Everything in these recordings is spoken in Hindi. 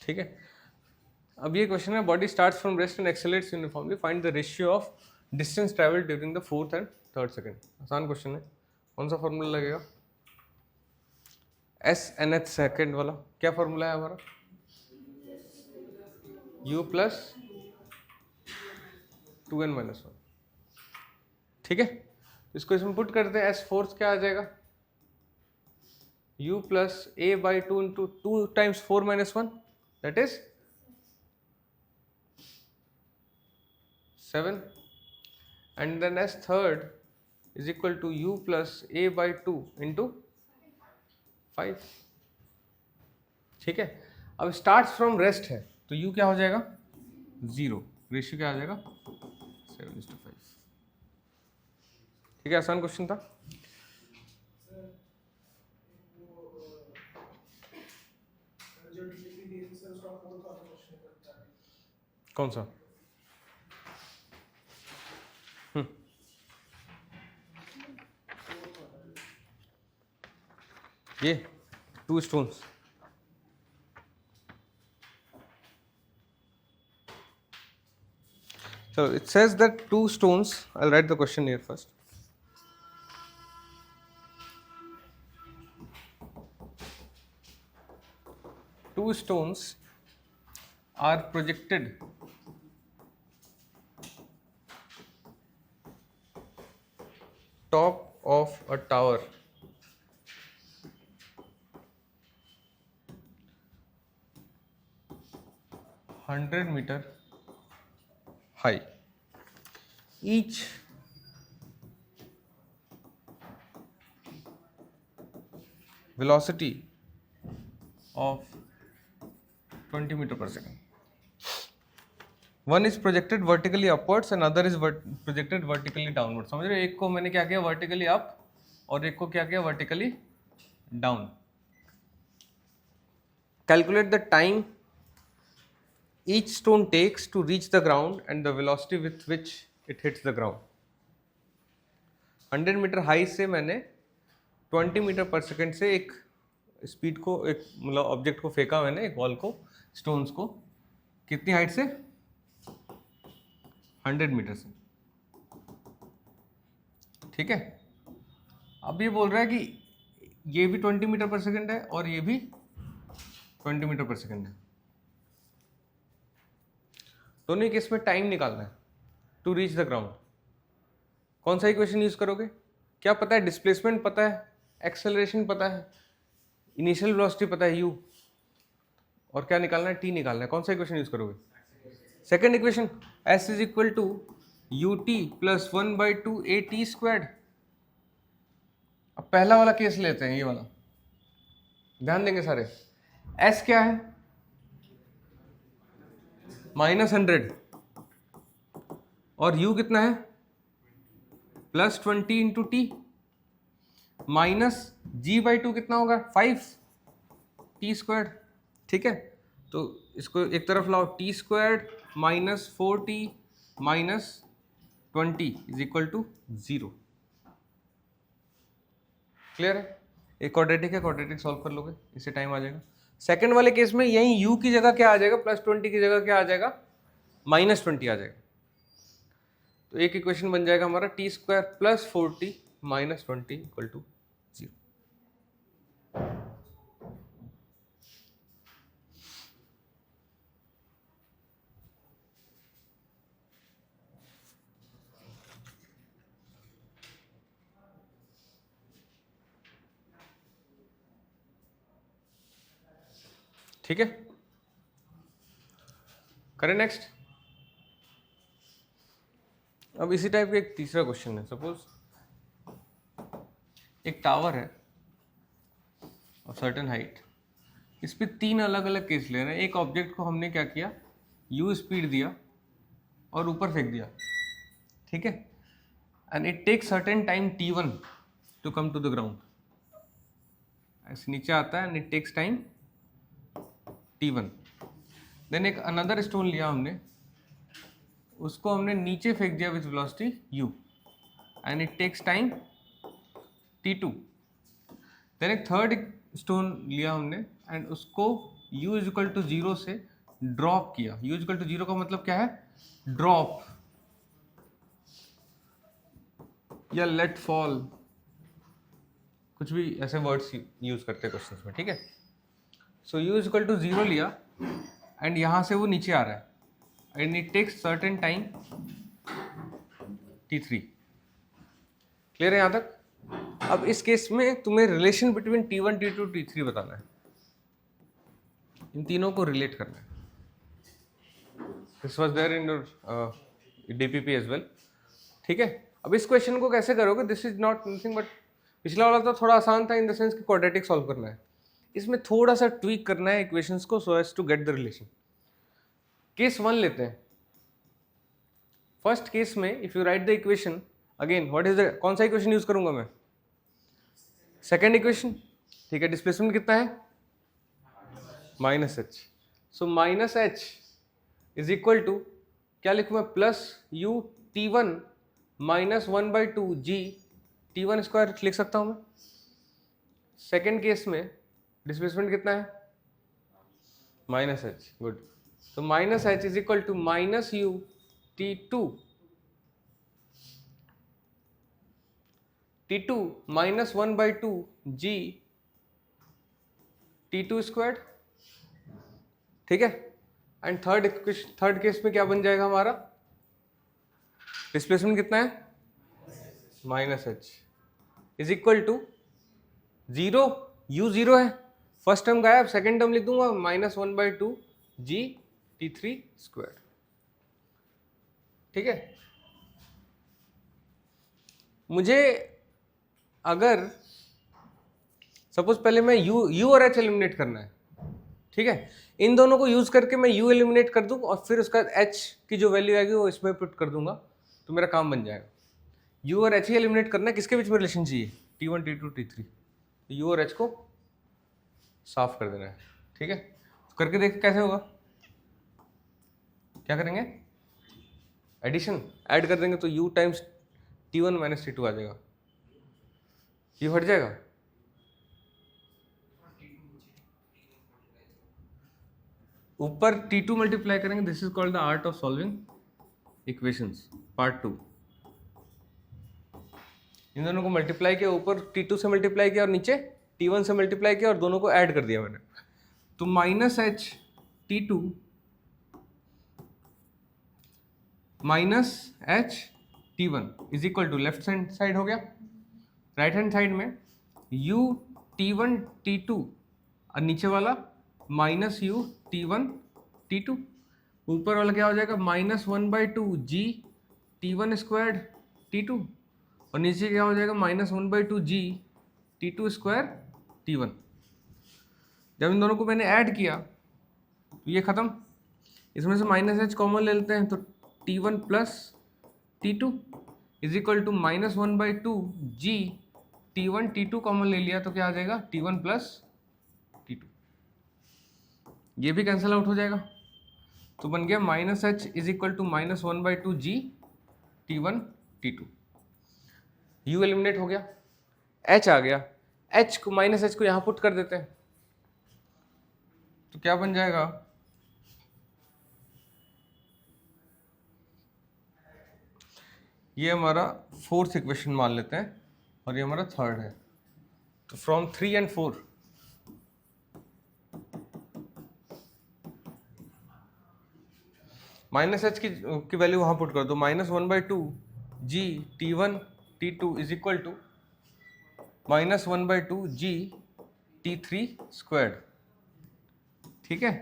ठीक है, अब ये क्वेश्चन है, body starts from rest and accelerates uniformly, find the ratio of distance travel during the 4th and 3rd second. आसान क्वेश्चन है, कौन सा फॉर्मूला लगेगा? एस एन एच सेकेंड वाला क्या फॉर्मूला है हमारा? u plus 2n-1। ठीक है, इसको इसमें पुट करते हैं, एस फोर्स क्या आ जाएगा? u plus a by 2 into 2 times 4-1, that is 7, and then s third is equal to u plus a by 2 into 5। ठीक है, अब starts from rest है तो u क्या हो जाएगा? 0, रेशियो क्या आ जाएगा? 7:5। ठीक है, आसान क्वेश्चन था। कौन सा? ये 2 stones। So it says that 2 stones, I'll write the question here first. Two stones are projected top of a tower (100 meter) high. Each velocity of 20 meter per second. One is projected vertically upwards and other is projected vertically downwards. समझ रहे हो, एक को मैंने क्या किया vertically up और एक को क्या किया vertically down. Calculate the time each stone takes to reach the ground and the velocity with which it hits the ground. 100 metre high से मैंने 20 मीटर पर सेकेंड से एक स्पीड को, एक मतलब ऑब्जेक्ट को फेंका मैंने, एक बॉल को, स्टोन्स को, कितनी हाइट से? 100 मीटर से। ठीक है, अब ये बोल रहा है कि ये भी 20 मीटर पर सेकेंड है और ये भी 20 मीटर पर सेकेंड है। दोनों केस में टाइम निकालना है टू रीच द ग्राउंड। कौन सा इक्वेशन यूज करोगे? क्या पता है? डिस्प्लेसमेंट पता है, एक्सेलरेशन पता है, इनिशियल वेलोसिटी पता है u, और क्या निकालना है? t निकालना है। कौन सा इक्वेशन यूज करोगे? Second equation, s is equal to ut plus 1/2 at²। अब पहला वाला केस लेते हैं, ये वाला ध्यान देंगे सारे। s क्या है? -100 और u कितना है? +20 इंटू टी माइनस g/2 कितना होगा? 5t²। ठीक है, तो इसको एक तरफ लाओ, t² minus 4t minus 20 is equal to 0। Clear है? एक क्वाड्रेटिक है, क्वाड्रेटिक सॉल्व कर लोगे, इससे टाइम आ जाएगा। सेकंड वाले केस में यही u की जगह क्या आ जाएगा? +20 की जगह क्या आ जाएगा? -20 आ जाएगा। तो एक इक्वेशन बन जाएगा हमारा t² + 4t minus 20 equal to 0। ठीक है, करें नेक्स्ट। अब इसी टाइप का एक तीसरा क्वेश्चन है। सपोज एक टावर है ऑफ सर्टेन हाइट, इस पे 3 अलग अलग केस ले रहे हैं। एक ऑब्जेक्ट को हमने क्या किया? u स्पीड दिया और ऊपर फेंक दिया। ठीक है, and it take certain time t1 to come to the ground. ऐसे नीचे आता है and it takes time t1। Then एक अनदर स्टोन लिया हमने, उसको हमने नीचे फेंक दिया with velocity u and it takes time t2। Then एक थर्ड स्टोन लिया हमने एंड उसको u इज इक्वल टू 0 से ड्रॉप किया। u इज इक्वल टू 0 का मतलब क्या है? ड्रॉप या लेट फॉल, कुछ भी ऐसे वर्ड्स यूज करते हैं क्वेश्चंस में, ठीक है। सो u इज इक्वल टू 0 लिया एंड यहां से वो नीचे आ रहा है and it takes certain time t3। Clear है यहां तक? अब इस केस में तुम्हें relation between t1 t2 t3 बताना है, इन तीनों को रिलेट करना है। This was there in your DPP as well, ठीक है। अब इस क्वेश्चन को कैसे करोगे? This is not nothing but, पिछला वाला तो थोड़ा आसान था इन द सेंस कि क्वाड्रेटिक सॉल्व करना है, इसमें थोड़ा सा ट्वीक करना है इक्वेशंस को so as to get the relation. Case 1 लेते हैं। फर्स्ट केस में if you write the equation again, what is the, कौन सा इक्वेशन यूज करूंगा मैं? सेकेंड इक्वेशन, ठीक है। डिस्प्लेसमेंट कितना है? Minus h. So minus h is equal to क्या लिखूं मैं? Plus u t one minus 1/2 g t1 square लिख सकता हूं मैं। सेकेंड केस में डिस्प्लेसमेंट कितना है? Minus h. गुड। तो minus h is equal to minus u t2 minus 1/2 g t2 square, ठीक है। एंड थर्ड केस में क्या बन जाएगा हमारा? डिस्प्लेसमेंट कितना है? Minus h is equal to 0, u 0 है, फर्स्ट टर्म गायब, सेकेंड टर्म लिख दूंगा माइनस 1/2 जी t3 स्क्वायर, ठीक है। मुझे अगर सपोज पहले मैं u और h एलिमिनेट करना है, ठीक है, इन दोनों को यूज करके मैं u एलिमिनेट कर दूं और फिर उसका h की जो वैल्यू आएगी वो इसमें पुट कर दूंगा तो मेरा काम बन जाएगा। u और h ही एलिमिनेट करना है, किसके बीच में रिलेशन चाहिए? t1 t2 t3। u और h को साफ कर देना है, ठीक है। तो करके देख कैसे होगा। क्या करेंगे? एडिशन, ऐड कर देंगे तो u times t1 minus t2 आ जाएगा, u हट जाएगा। ऊपर t2 मल्टीप्लाई करेंगे, this is called the art of solving equations part 2। इन दोनों को मल्टीप्लाई किया, ऊपर t2 से मल्टीप्लाई किया और नीचे t1 से मल्टीप्लाई किया और दोनों को ऐड कर दिया मैंने। तो minus h t2 minus h t1 is equal to, left hand side हो गया, राइट हैंड साइड में u t1 t2 और नीचे वाला माइनस u t1 t2, ऊपर वाला क्या हो जाएगा? Minus 1/2 g t1 square t2 और नीचे क्या हो जाएगा? Minus 1/2 g t2 square t1। जब इन दोनों को मैंने ऐड किया तो ये खत्म, इसमें से माइनस एच कॉमन ले लेते हैं तो t1 plus t2 is equal to minus 1/2 g t1 t2 common ले लिया तो क्या आ जाएगा? t1 plus t2। ये भी कैंसिल आउट हो जाएगा तो बन गया minus h is equal to minus 1/2 g t1 t2। u eliminate हो गया, h आ गया, h को माइनस एच को यहाँ पुट कर देते हैं तो क्या बन जाएगा? ये हमारा फोर्थ इक्वेशन मान लेते हैं और ये हमारा थर्ड है। तो फ्रॉम 3 and 4 माइनस एच की वैल्यू वहां पुट कर दो, minus 1/2 g t1 t2 is equal to minus 1/2 g t3 square, ठीक है।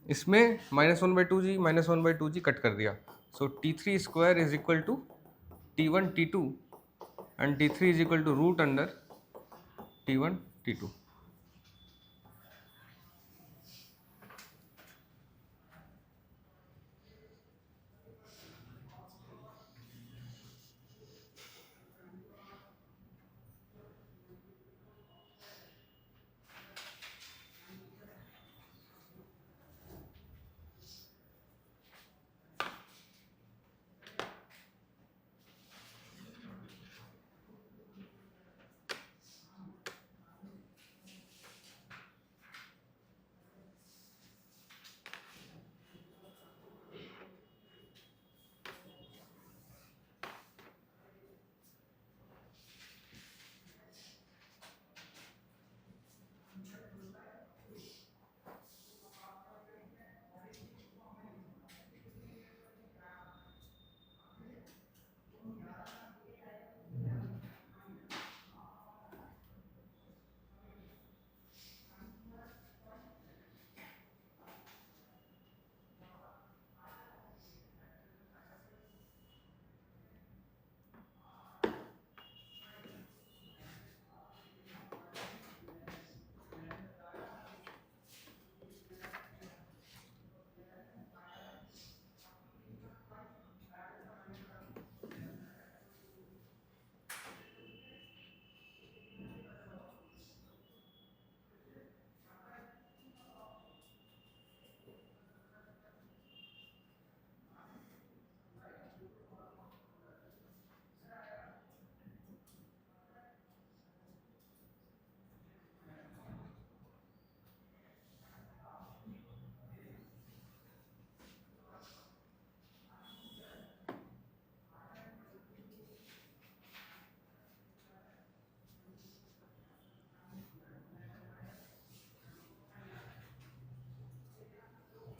इसमें माइनस 1/2 जी कट कर दिया, so t3 square is equal to t1 t2 and t3 is equal to root under t1 t2।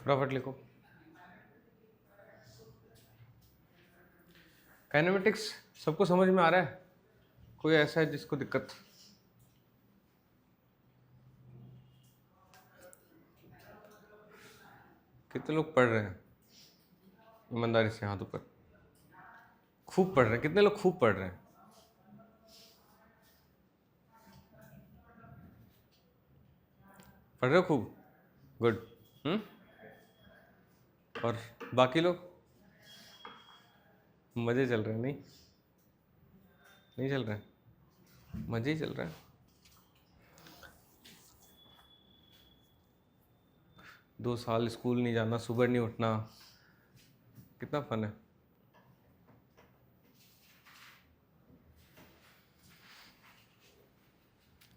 फटाफट लिखो। काइनेमेटिक्स सबको समझ में आ रहा है? कोई ऐसा है जिसको दिक्कत? कितने लोग पढ़ रहे हैं ईमानदारी से? हाथ ऊपर। खूब पढ़ रहे हैं? कितने लोग खूब पढ़ रहे हैं? पढ़ रहे हो खूब? गुड। और बाकी लोग? मजे चल रहे हैं? नहीं नहीं चल रहे हैं, मजे ही चल रहे हैं। 2 साल स्कूल नहीं जाना, सुबह नहीं उठना, कितना फन है।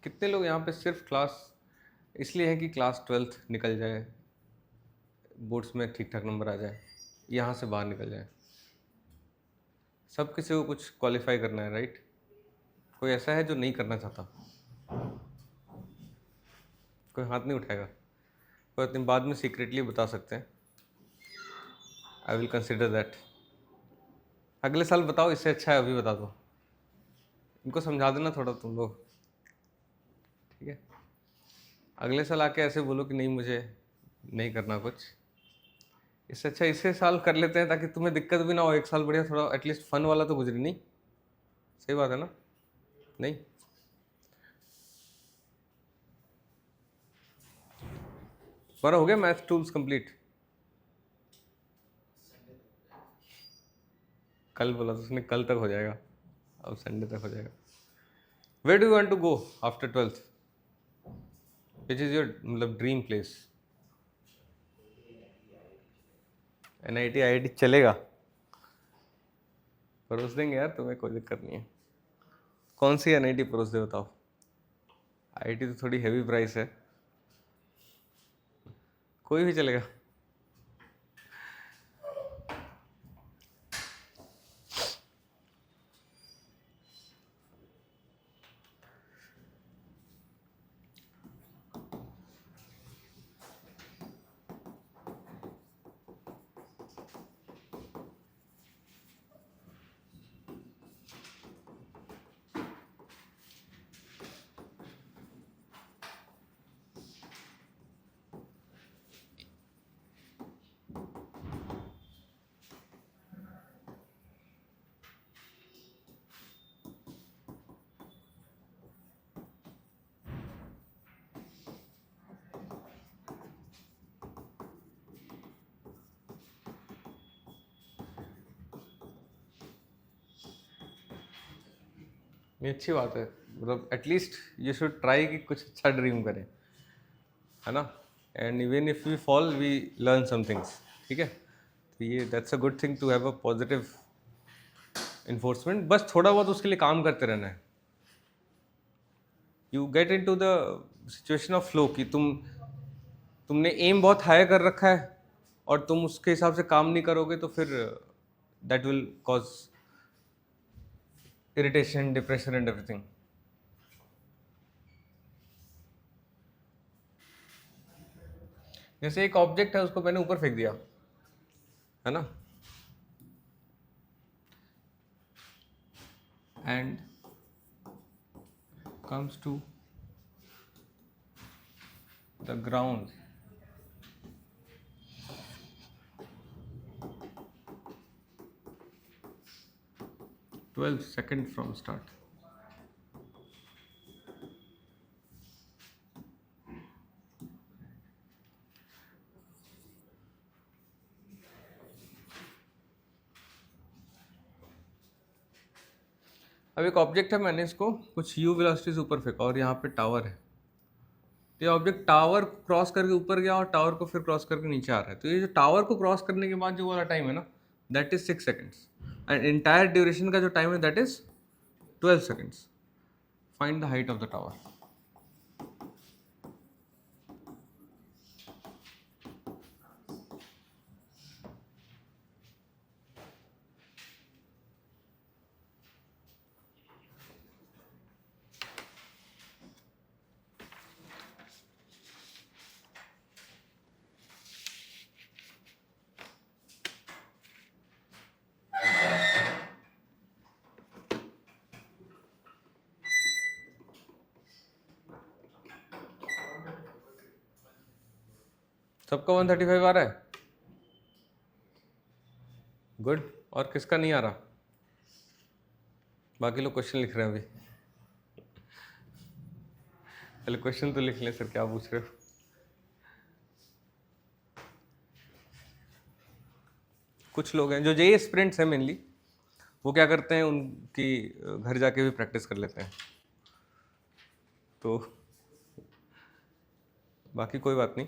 कितने लोग यहाँ पे सिर्फ क्लास इसलिए है कि क्लास 12th निकल जाए, बोर्ड्स में ठीक ठाक नंबर आ जाए, यहाँ से बाहर निकल जाए। सब किसी को कुछ क्वालिफाई करना है, राइट? कोई ऐसा है जो नहीं करना चाहता? कोई हाथ नहीं उठाएगा? कोई अपने बाद में सीक्रेटली बता सकते हैं, आई विल कंसिडर दैट। अगले साल बताओ, इससे अच्छा है अभी बता दो। इनको समझा देना थोड़ा तुम लोग, ठीक है? अगले साल आके ऐसे बोलो कि नहीं मुझे नहीं करना कुछ। इससे अच्छा इसे साल कर लेते हैं ताकि तुम्हें दिक्कत भी ना हो। 1 साल बढ़िया, थोड़ा एटलीस्ट फन वाला तो गुजरे। नहीं सही बात है ना? नहीं तुम्हारा हो गया मैथ टूल्स कंप्लीट? कल बोला तो उसने कल तक हो जाएगा, अब संडे तक हो जाएगा। Where do you want to go after 12th? Which is your मतलब ड्रीम प्लेस? NIT IIT चलेगा, परोस देंगे यार, तुम्हें कोई दिक्कत नहीं है। कौन सी NIT परोस दे बताओ? IIT तो थोड़ी हैवी प्राइस है, कोई भी चलेगा। ये अच्छी बात है, मतलब एटलीस्ट यू शुड ट्राई कि कुछ अच्छा ड्रीम करें, है ना? And even if we fall we learn some things, ठीक है? तो ये that's a good thing to have a positive enforcement. बस थोड़ा बहुत उसके लिए काम करते रहना है। You get into the situation of flow कि तुमने एम बहुत हाई कर रखा है और तुम उसके हिसाब से काम नहीं करोगे तो फिर that will cause irritation, depression and everything. जैसे एक ऑब्जेक्ट है, उसको मैंने ऊपर फेंक दिया, है ना? And comes to the ground, 12 seconds from start. अब एक ऑब्जेक्ट है, मैंने इसको कुछ u वेलोसिटी से ऊपर फेंका और यहाँ पे टावर है। तो ये ऑब्जेक्ट टावर क्रॉस करके ऊपर गया और टावर को फिर क्रॉस करके नीचे आ रहा है। तो ये जो टावर को क्रॉस करने के बाद जो वाला टाइम है ना, that is 6 seconds. And entire duration का जो टाइम है that is 12 seconds. Find the height of the tower. सबका 135 आ रहा है? गुड। और किसका नहीं आ रहा? बाकी लोग क्वेश्चन लिख रहे हैं अभी। पहले क्वेश्चन तो लिख लें सर, क्या पूछ रहे हो? कुछ लोग हैं जो जेई एस्पिरेंट्स हैं मेनली, वो क्या करते हैं, उनकी घर जाके भी प्रैक्टिस कर लेते हैं, तो बाकी कोई बात नहीं।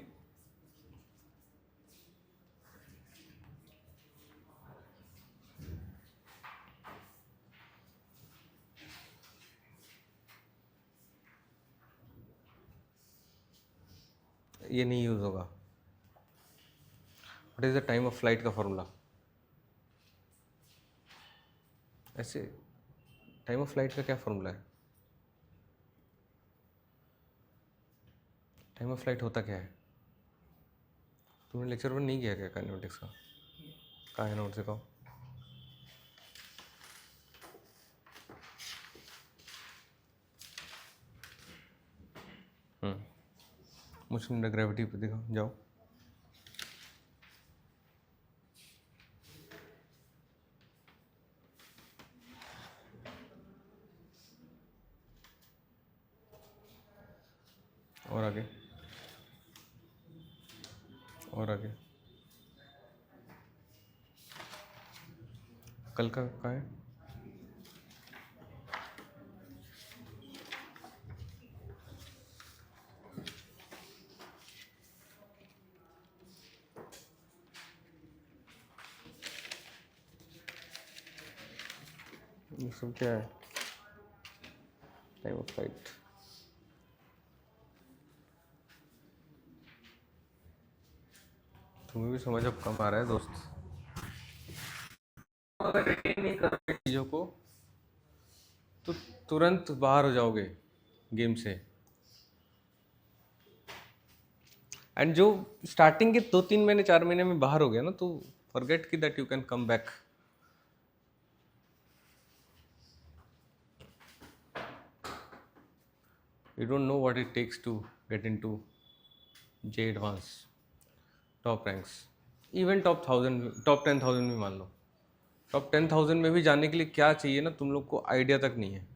ये नहीं यूज होगा। What is the time of flight का फॉर्मूला? ऐसे टाइम ऑफ फ्लाइट का क्या फॉर्मूला है? टाइम ऑफ फ्लाइट होता क्या है? तुमने लेक्चर 1 नहीं किया क्या काइनेमेटिक्स का? कहाँ है नोट से कहो। मोशन ग्रेविटी पे दिखाओ, जाओ। और आगे, और आगे। कल का कहाँ है? ये सब क्या है? Time of flight. तुम्हें भी समझ अब कम आ रहा है दोस्त। अगर retain नहीं करोगे चीज़ों को तो तुरंत बाहर हो जाओगे गेम से। एंड जो स्टार्टिंग के 2-3 महीने 4 महीने में बाहर हो गया ना, तो फॉरगेट की that you can come back. You don't know what it takes to get into J Advanced, top ranks, even top 1000, top 10,000 भी मान लो। टॉप 10,000 में भी जाने के लिए क्या चाहिए ना, तुम लोग को आइडिया तक नहीं है।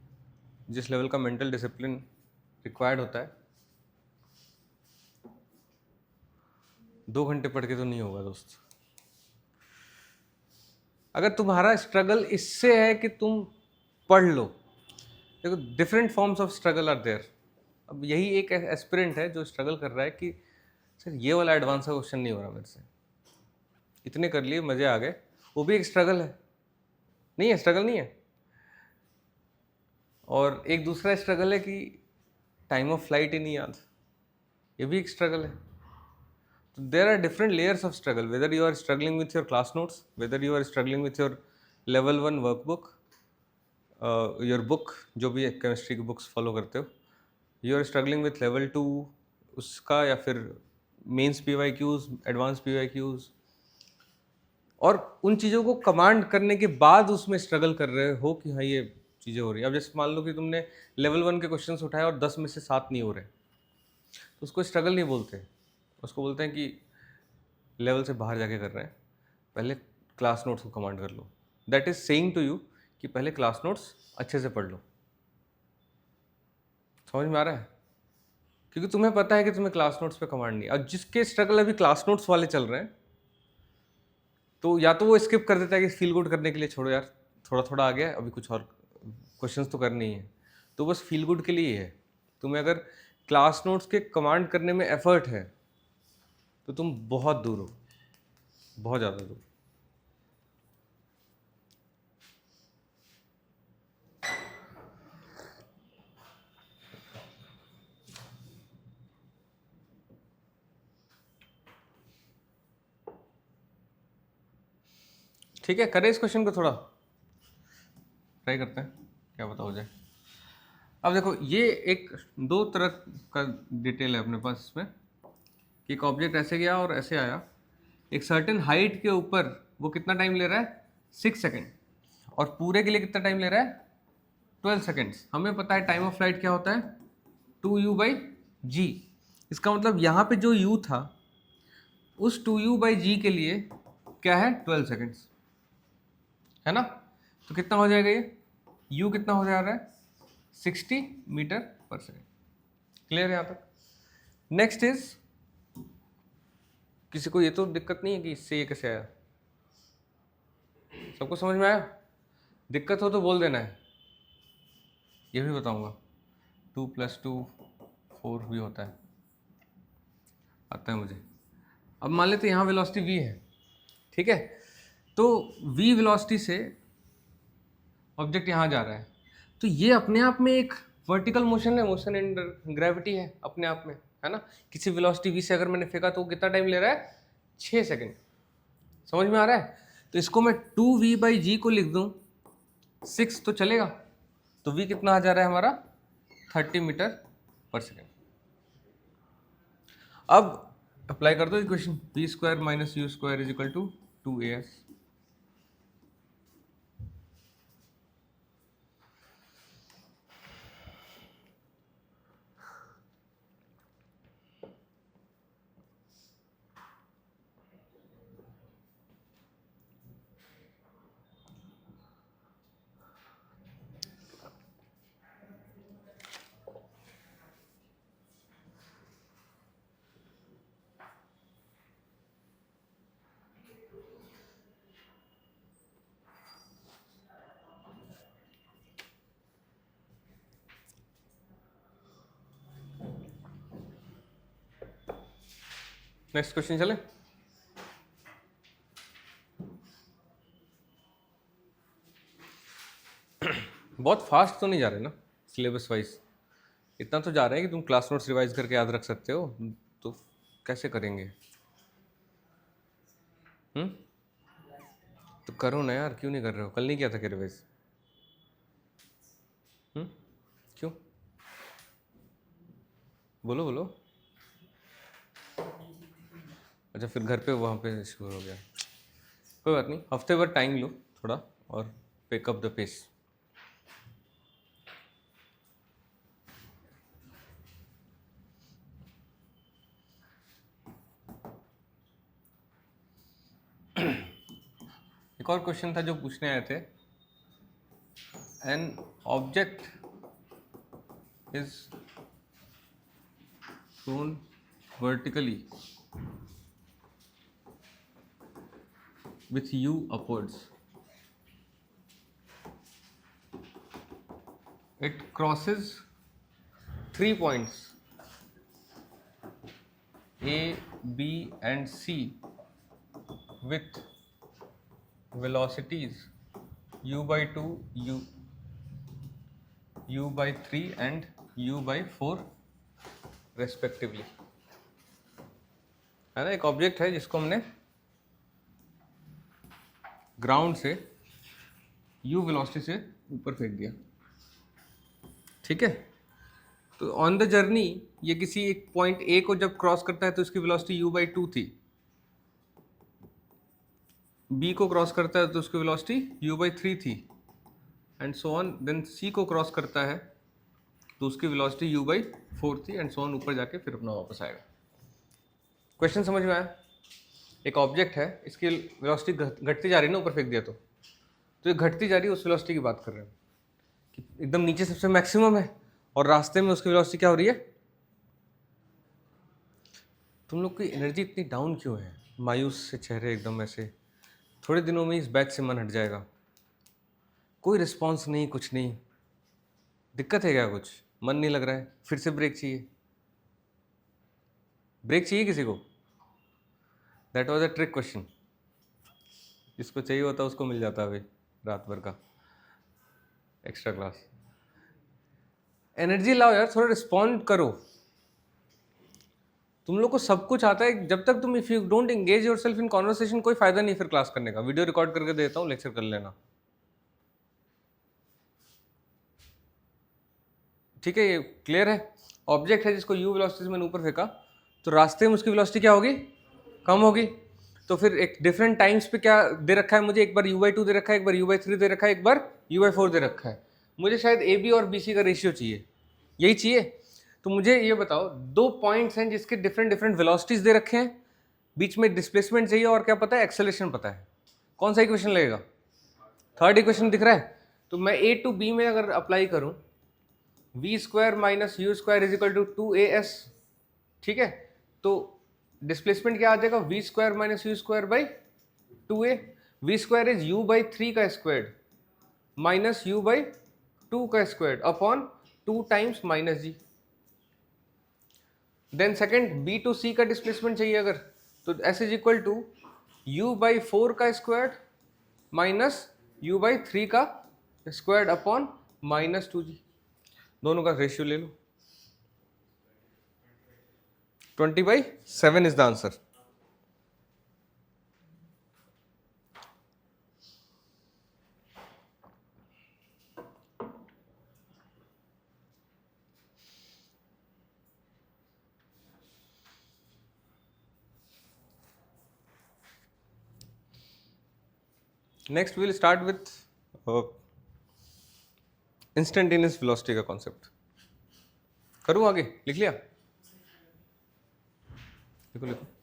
जिस लेवल का मेंटल डिसिप्लिन रिक्वायर्ड होता है, 2 घंटे पढ़ के तो नहीं होगा दोस्त। अगर तुम्हारा स्ट्रगल इससे है कि तुम पढ़ लो, देखो different forms of struggle are there. अब यही एक एस्पिरेंट है जो स्ट्रगल कर रहा है कि सर ये वाला एडवांस का क्वेश्चन नहीं हो रहा मेरे से, इतने कर लिए मज़े आ गए, वो भी एक स्ट्रगल है। नहीं है? स्ट्रगल नहीं है? और एक दूसरा स्ट्रगल है कि टाइम ऑफ फ्लाइट ही नहीं याद, ये भी एक स्ट्रगल है। तो there are different layers of struggle, whether you are struggling with your class notes, whether you are struggling with your level 1 workbook, your book, जो भी केमिस्ट्री की बुक्स फॉलो करते हो, you are struggling with level 2 उसका, या फिर मेंस PYQs, एडवांस PYQs, और उन चीज़ों को कमांड करने के बाद उसमें स्ट्रगल कर रहे हो कि हाँ ये चीज़ें हो रही हैं। अब जैसे मान लो कि तुमने लेवल 1 के क्वेश्चंस उठाए और 10 में से 7 नहीं हो रहे, तो उसको स्ट्रगल नहीं बोलते, उसको बोलते हैं कि लेवल से बाहर जाके कर रहे हैं, पहले क्लास नोट्स को कमांड कर लो। That is saying to you कि पहले क्लास नोट्स अच्छे से पढ़ लो। समझ में आ रहा है? क्योंकि तुम्हें पता है कि तुम्हें क्लास नोट्स पे कमांड नहीं है। और जिसके स्ट्रगल अभी क्लास नोट्स वाले चल रहे हैं, तो या तो वो स्किप कर देता है कि फील गुड करने के लिए, छोड़ो यार थोड़ा थोड़ा आ गया, अभी कुछ और क्वेश्चंस तो करनी है, तो बस फील गुड के लिए ही है। तुम्हें अगर क्लास नोट्स के कमांड करने में एफर्ट है तो तुम बहुत दूर हो, बहुत ज़्यादा दूर। ठीक है, करें इस क्वेश्चन को, थोड़ा ट्राई करते हैं, क्या पता हो जाए। अब देखो, ये एक 2 तरह का डिटेल है अपने पास इसमें, कि एक ऑब्जेक्ट ऐसे गया और ऐसे आया, एक सर्टेन हाइट के ऊपर वो कितना टाइम ले रहा है? 6 सेकेंड, और पूरे के लिए कितना टाइम ले रहा है? 12 सेकेंड्स। हमें पता है टाइम ऑफ फ्लाइट क्या होता है? 2u/g। इसका मतलब यहाँ पे जो u था उस 2u/g के लिए क्या है 12 सेकेंड्स, है ना। तो कितना हो जाएगा ये, u कितना हो जा रहा है 60 मीटर पर सेकेंड। क्लियर है यहाँ तक। नेक्स्ट इज, किसी को ये तो दिक्कत नहीं है कि इससे ये कैसे आया, सबको समझ में आया। दिक्कत हो तो बोल देना है, ये भी बताऊंगा। 2 + 2 4 भी होता है, आता है मुझे। अब मान लेते हैं यहाँ वेलोसिटी v है, ठीक है। तो v वेलोसिटी से ऑब्जेक्ट यहाँ जा रहा है, तो ये अपने आप में एक वर्टिकल मोशन है, मोशन इन ग्रेविटी है अपने आप में, है ना। किसी वेलोसिटी v से अगर मैंने फेंका तो कितना टाइम ले रहा है 6 सेकेंड। समझ में आ रहा है। तो इसको मैं 2v/g को लिख दूं 6 तो चलेगा। तो v कितना आ जा रहा है हमारा 30 मीटर पर सेकेंड। अब अप्लाई कर दो equation, v² - u² = 2as। Next question चले। बहुत फास्ट तो नहीं जा रहे ना सिलेबस वाइज, इतना तो जा रहे हैं कि तुम क्लास नोट्स रिवाइज करके याद रख सकते हो। तो कैसे करेंगे? तो करो ना यार, क्यों नहीं कर रहे हो? कल नहीं किया था क्या रिवाइज? क्यों? बोलो बोलो। अच्छा, फिर घर पे वहाँ पे शुरू हो गया। कोई बात नहीं, हफ्ते भर टाइम लो थोड़ा और पिकअप द पेस। एक और क्वेश्चन था जो पूछने आए थे। An object is thrown vertically with u upwards. It crosses 3 points A, B and C with velocities u/2, u/3 and u/4 respectively। है ना, एक ऑब्जेक्ट है जिसको हमने ग्राउंड से u वेलोसिटी से ऊपर फेंक दिया, ठीक है। तो ऑन द जर्नी ये किसी एक पॉइंट A को जब क्रॉस करता है तो इसकी वेलोसिटी u/2 थी, B को क्रॉस करता है तो उसकी वेलोसिटी u/3 थी, and so on. Then C को क्रॉस करता है तो उसकी वेलोसिटी u/4 थी, एंड सो ऑन, ऊपर जाके फिर अपना वापस आएगा। क्वेश्चन समझ में आया? एक ऑब्जेक्ट है, इसकी वेलोसिटी घटती जा रही है ना, ऊपर फेंक दिया तो ये घटती जा रही है, उस वेलोसिटी की बात कर रहे हैं कि एकदम नीचे सबसे मैक्सिमम है और रास्ते में उसकी वेलोसिटी क्या हो रही है। तुम लोग की एनर्जी इतनी डाउन क्यों है? मायूस से चेहरे एकदम ऐसे। थोड़े दिनों में इस बैच से मन हट जाएगा। कोई रिस्पॉन्स नहीं, कुछ नहीं। दिक्कत है क्या? कुछ मन नहीं लग रहा है? फिर से ब्रेक चाहिए? ब्रेक चाहिए किसी को? That was a trick question. जिसको चाहिए होता उसको मिल जाता अभी रात भर का एक्स्ट्रा क्लास। एनर्जी लाओ यार, थोड़ा रिस्पॉन्ड करो। तुम लोग को सब कुछ आता है, जब तक तुम if you don't engage yourself in conversation कोई फायदा नहीं फिर क्लास करने का। वीडियो रिकॉर्ड करके देता हूँ, लेक्चर कर लेना, ठीक है। ये क्लियर है? ऑब्जेक्ट है जिसको u वेलोसिटी से मैंने ऊपर फेंका, तो रास्ते में उसकी वेलोसिटी क्या होगी? कम होगी। तो फिर एक डिफरेंट टाइम्स पे क्या दे रखा है मुझे? एक बार u/2 दे रखा है, एक बार u/3 दे रखा है, एक बार u/4 दे रखा है। मुझे शायद AB और BC का रेशियो चाहिए, यही चाहिए। तो मुझे ये बताओ, दो पॉइंट्स हैं जिसके डिफरेंट डिफरेंट वेलोसिटीज दे रखे हैं, बीच में डिस्प्लेसमेंट चाहिए और क्या पता है, एक्सेलरेशन पता है। कौन सा इक्वेशन लगेगा? थर्ड इक्वेशन दिख रहा है। तो मैं ए टू बी में अगर अप्लाई करूं, v square minus u square is equal to 2as, ठीक है। तो डिस्प्लेसमेंट क्या आ जाएगा? V square minus u square by 2a। V square is u by 3 का स्क्वायर माइनस u बाई 2 का square upon 2 times minus g. Then second B to C का डिस्प्लेसमेंट चाहिए अगर, तो s is equal to u by 4 का स्क्वायर माइनस u बाई 3 का स्क्वायर अपॉन माइनस 2g। दोनों का रेशियो ले लो, 20/7 is the answer. Next will start with instantaneous velocity का कॉन्सेप्ट। करूं आगे? लिख लिया? लिखो लिखो।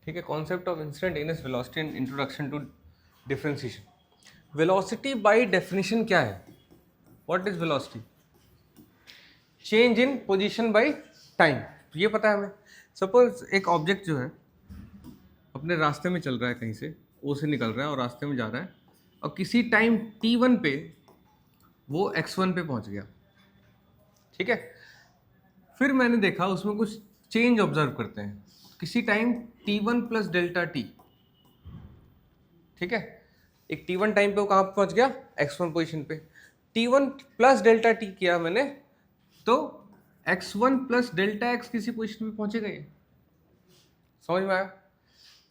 ठीक है, concept of instantaneous velocity and introduction to differentiation. Velocity by definition क्या है? What is velocity? Change in position by time, ये पता है हमें। सपोज एक ऑब्जेक्ट जो है अपने रास्ते में चल रहा है, कहीं से ओ से निकल रहा है और रास्ते में जा रहा है, और किसी टाइम t1 पे वो x1 पे पहुंच गया, ठीक है। फिर मैंने देखा उसमें कुछ चेंज ऑब्जर्व करते हैं, किसी time t1 plus delta T, ठीक है। एक t1 टाइम पे वो कहाँ पहुंच गया? x1 पोजीशन पे। t1 प्लस डेल्टा टी किया मैंने, तो x1 प्लस डेल्टा एक्स किसी पोजीशन पे पहुंचेगा, ये समझ में आया?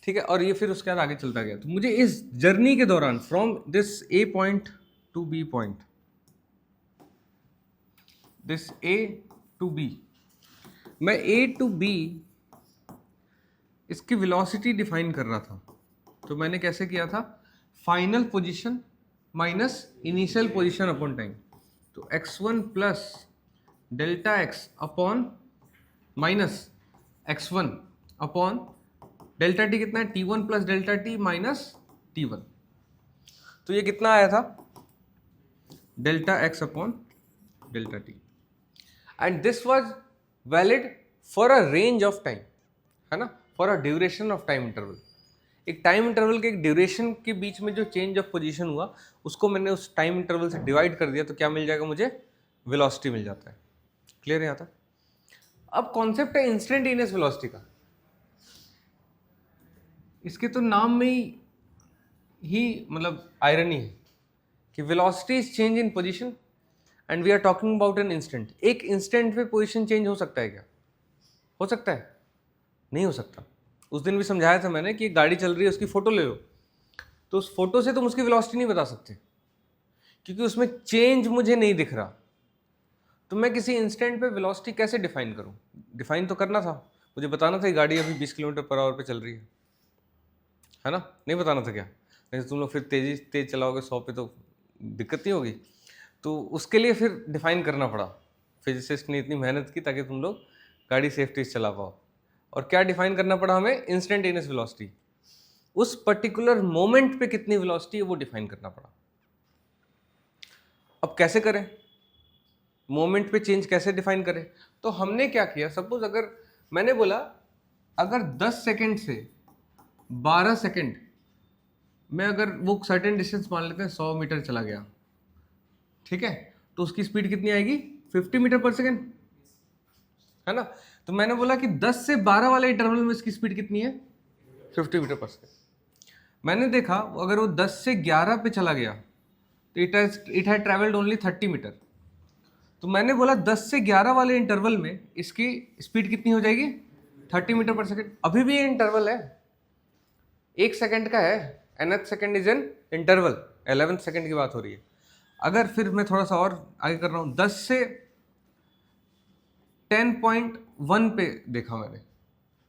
ठीक है, और ये फिर उसके बाद आगे चलता गया। तो मुझे इस जर्नी के दौरान from this A point to B point, this A to B, मैं ए टू बी इसकी वेलोसिटी डिफाइन कर रहा था। तो मैंने कैसे किया था? Final position minus initial position upon time. तो x1 plus delta x upon minus x1 upon delta t कितना है? t1 plus delta T minus t1। तो ये कितना आया था? Delta x upon delta T. And this was valid for a range of time, है ना, for a duration of time interval. एक टाइम इंटरवल के एक ड्यूरेशन के बीच में जो चेंज ऑफ पोजीशन हुआ, उसको मैंने उस टाइम इंटरवल से डिवाइड कर दिया, तो क्या मिल जाएगा मुझे? वेलोसिटी मिल जाता है। क्लियर है यहाँ तक? अब कॉन्सेप्ट है इंस्टेंटेनियस वेलोसिटी का। इसके तो नाम में ही मतलब आयरनी है कि velocity is change in position and we are talking about an instant. एक इंस्टेंट पे पोजीशन चेंज हो सकता है क्या? हो सकता है? नहीं हो सकता। उस दिन भी समझाया था मैंने कि एक गाड़ी चल रही है, उसकी फोटो ले लो, तो उस फोटो से तुम उसकी वेलोसिटी नहीं बता सकते, क्योंकि उसमें चेंज मुझे नहीं दिख रहा। तो मैं किसी इंस्टेंट पे वेलोसिटी कैसे डिफाइन करूं? डिफाइन तो करना था, मुझे बताना था कि गाड़ी अभी 20 किलोमीटर पर आवर पे चल रही है ना? नहीं बताना था क्या? नहीं तो तुम लोग फिर तेज चलाओगे 100 पे, तो दिक्कत नहीं होगी। तो उसके लिए फिर डिफाइन करना पड़ा, फिजिसिस्ट ने इतनी मेहनत की ताकि तुम लोग गाड़ी सेफ्टी से चला पाओ। और क्या डिफाइन करना पड़ा हमें? Instantaneous velocity. उस पर्टिकुलर मोमेंट पे कितनी वेलोसिटी है वो डिफाइन करना पड़ा। अब कैसे करें? मोमेंट पे चेंज कैसे डिफाइन करें? तो हमने क्या किया, सपोज अगर मैंने बोला अगर 10 सेकंड से 12 सेकंड मैं अगर वो सर्टेन डिस्टेंस मान लेते हैं 100 मीटर चला गया, ठीक है, तो उसकी स्पीड कितनी आएगी 50 मीटर पर सेकेंड, है ना। तो मैंने बोला कि 10 से 12 वाले इंटरवल में इसकी स्पीड कितनी है 50 मीटर पर सेकेंड। मैंने देखा अगर वो 10 से 11 पे चला गया तो it had travelled only 30 metre. तो मैंने बोला 10 से 11 वाले इंटरवल में इसकी स्पीड कितनी हो जाएगी 30 मीटर पर सेकेंड। अभी भी ये इंटरवल है, 1 सेकेंड का है, nth second is an interval, 11th second की बात हो रही है। अगर फिर मैं थोड़ा सा और आगे कर रहा हूँ, 10 से 10.1 पे देखा मैंने,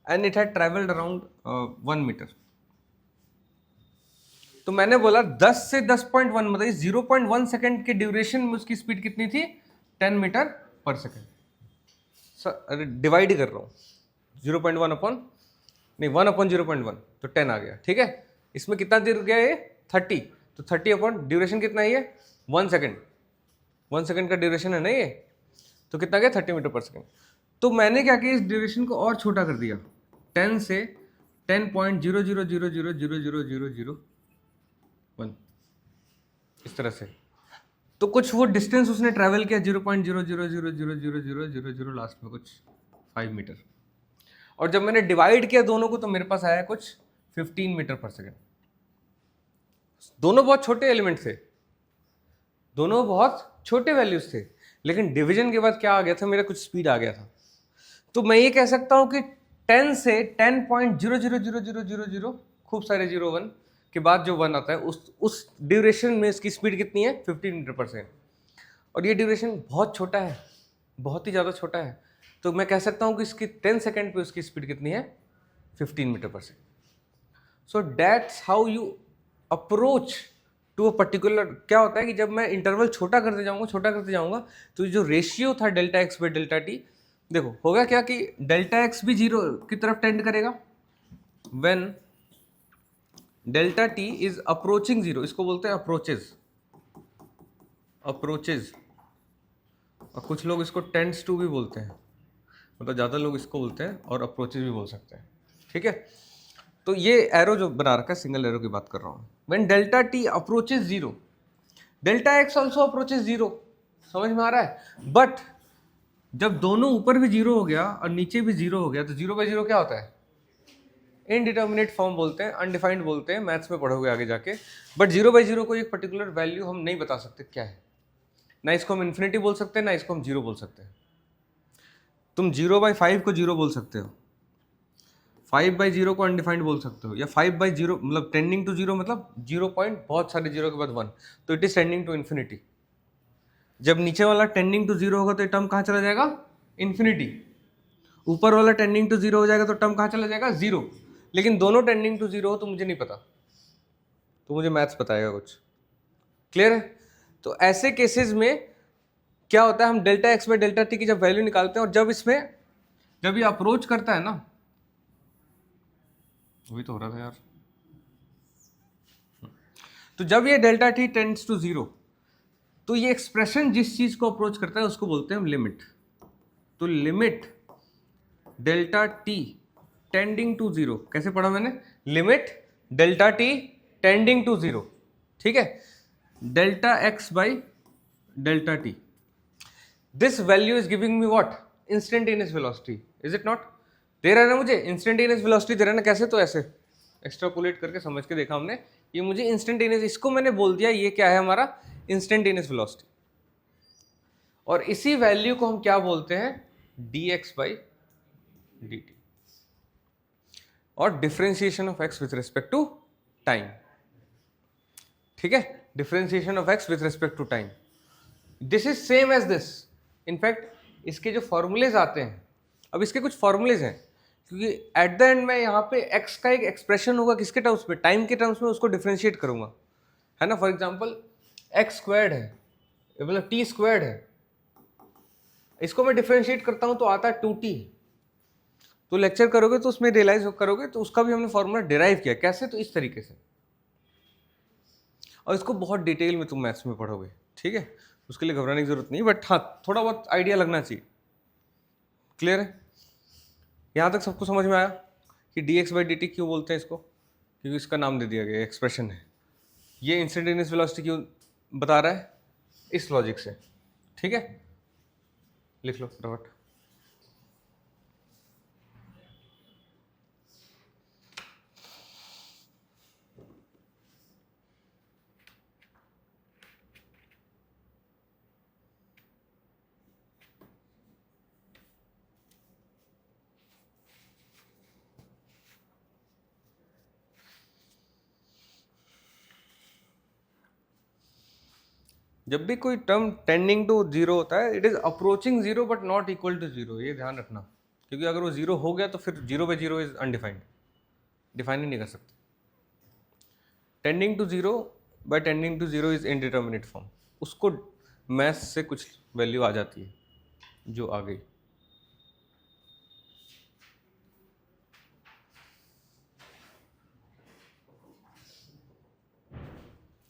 and it had travelled around 1 metre. तो मैंने बोला 10 से 10.1 मतलब 0.1 सेकेंड के ड्यूरेशन में उसकी स्पीड कितनी थी 10 मीटर पर सेकेंड। डिवाइड ही कर रहा हूँ, 0.1 अपॉन नहीं 1 अपॉन 0.1 तो 10 आ गया, ठीक है। इसमें कितना देर गया ये 30, तो 30 अपॉन ड्यूरेशन कितना है ये 1 सेकेंड, 1 सेकेंड का ड्यूरेशन है ना ये, तो कितना गया 30 मीटर पर सेकेंड। तो मैंने क्या किया, इस ड्यूरेशन को और छोटा कर दिया, 10 से 10.0000000001 इस तरह से। तो कुछ वो डिस्टेंस उसने ट्रैवल किया 0.00000000 लास्ट में कुछ 5 मीटर। और जब मैंने डिवाइड किया दोनों को तो मेरे पास आया कुछ 15 मीटर पर सेकेंड। दोनों बहुत छोटे एलिमेंट थे, दोनों बहुत छोटे वैल्यूज थे, लेकिन डिवीजन के बाद क्या आ गया था, मेरा कुछ स्पीड आ गया था। तो मैं ये कह सकता हूं कि 10 से 10.000000 खूब सारे 01 के बाद जो 1 आता है उस ड्यूरेशन में इसकी स्पीड कितनी है 15 मीटर पर सेकेंड। और ये ड्यूरेशन बहुत छोटा है, बहुत ही ज़्यादा छोटा है, तो मैं कह सकता हूँ कि इसकी 10 सेकेंड पे उसकी स्पीड कितनी है 15 metre per second. So that's how you approach to a particular. क्या होता है कि जब मैं इंटरवल छोटा करते जाऊंगा तो जो रेशियो था delta x by delta T, देखो होगा क्या कि डेल्टा एक्स भी 0 की तरफ टेंड करेगा when delta T is approaching 0, इसको बोलते हैं अप्रोचेज। और कुछ लोग इसको टेंड्स टू भी बोलते हैं, मतलब ज़्यादा लोग इसको बोलते हैं और अप्रोचेज भी बोल सकते हैं, ठीक है। तो ये एरो जो बना रखा है सिंगल एरो की बात कर रहा हूँ। When delta T approaches 0, delta x also approaches 0, समझ में आ रहा है। बट जब दोनों ऊपर भी 0 हो गया और नीचे भी 0 हो गया तो 0/0 क्या होता है, इनडिटर्मिनेट फॉर्म बोलते हैं, अनडिफाइंड बोलते हैं, मैथ्स में पढ़ोगे आगे जाके। बट 0/0 को एक पर्टिकुलर वैल्यू हम नहीं बता सकते क्या है, ना इसको हम इन्फिनिटी बोल सकते हैं ना इसको हम 0 बोल सकते हैं। तुम 0/5 को 0 बोल सकते हो, 5/0 को अनडिफाइंड बोल सकते हो, या 5/0 मतलब टेंडिंग टू 0 मतलब 0 पॉइंट बहुत सारे 0 के बाद 1, तो it is tending to infinity. जब नीचे वाला टेंडिंग टू 0 होगा तो टर्म कहाँ चला जाएगा इन्फिनिटी, ऊपर वाला टेंडिंग टू 0 हो जाएगा तो टर्म कहाँ चला जाएगा 0। लेकिन दोनों टेंडिंग टू 0 हो तो मुझे नहीं पता, तो मुझे मैथ्स बताएगा कुछ, क्लियर है। तो ऐसे केसेस में क्या होता है, हम delta x by delta T की जब वैल्यू निकालते हैं और जब ये अप्रोच करता है ना, वही तो हो रहा था यार, तो जब ये डेल्टा टी टेंड्स टू 0 तो ये एक्सप्रेशन जिस चीज को अप्रोच करता है उसको बोलते हैं हम लिमिट। तो limit delta t tending to 0, कैसे पढ़ा मैंने, limit delta t tending to 0, ठीक है, delta x by delta t. This value is giving me what, instantaneous velocity, is it not. दे रहा है ना मुझे इंस्टेंटेनियस वेलोसिटी दे रहा है ना, कैसे, तो ऐसे एक्सट्रापोलेट करके समझ के देखा हमने, ये मुझे इंस्टेंटेनियस, इसको मैंने बोल दिया ये क्या है हमारा इंस्टेंटेनियस वेलोसिटी। और इसी वैल्यू को हम क्या बोलते हैं dx बाई dt, और differentiation of x with respect to time, ठीक है, differentiation of x with respect to time, this is same as this. In fact इसके जो फॉर्मूलेज आते हैं, अब इसके कुछ फॉर्मूलेज हैं, क्योंकि एट द एंड में यहाँ पे x का एक एक्सप्रेशन होगा किसके टर्म्स में, टाइम के टर्म्स में, उसको डिफरेंशिएट करूंगा, है ना। फॉर एग्जांपल x स्क्वायर्ड है, मतलब t स्क्वायर्ड है, इसको मैं डिफरेंशिएट करता हूं तो आता है 2t। तो लेक्चर करोगे तो उसमें रियलाइज करोगे तो उसका भी हमने फॉर्मूला डिराइव किया, कैसे, तो इस तरीके से, और इसको बहुत डिटेल में तुम मैथ्स में पढ़ोगे, ठीक है, उसके लिए घबराने की जरूरत नहीं, बट हाँ थोड़ा बहुत आइडिया लगना चाहिए, क्लियर है। यहाँ तक सबको समझ में आया कि dx बाई dt क्यों बोलते हैं इसको, क्योंकि इसका नाम दे दिया गया, एक्सप्रेशन है, ये इंस्टेंटेनियस वेलोसिटी क्यों बता रहा है? इस लॉजिक से, ठीक है, लिख लो फटाफट। जब भी कोई टर्म टेंडिंग टू जीरो होता है, it is approaching zero but not equal to zero, ये ध्यान रखना, क्योंकि अगर वो जीरो हो गया तो फिर zero by zero is undefined, define ही नहीं कर सकते। Tending to zero by tending to zero is indeterminate form, उसको मैथ्स से कुछ वैल्यू आ जाती है जो आ गई।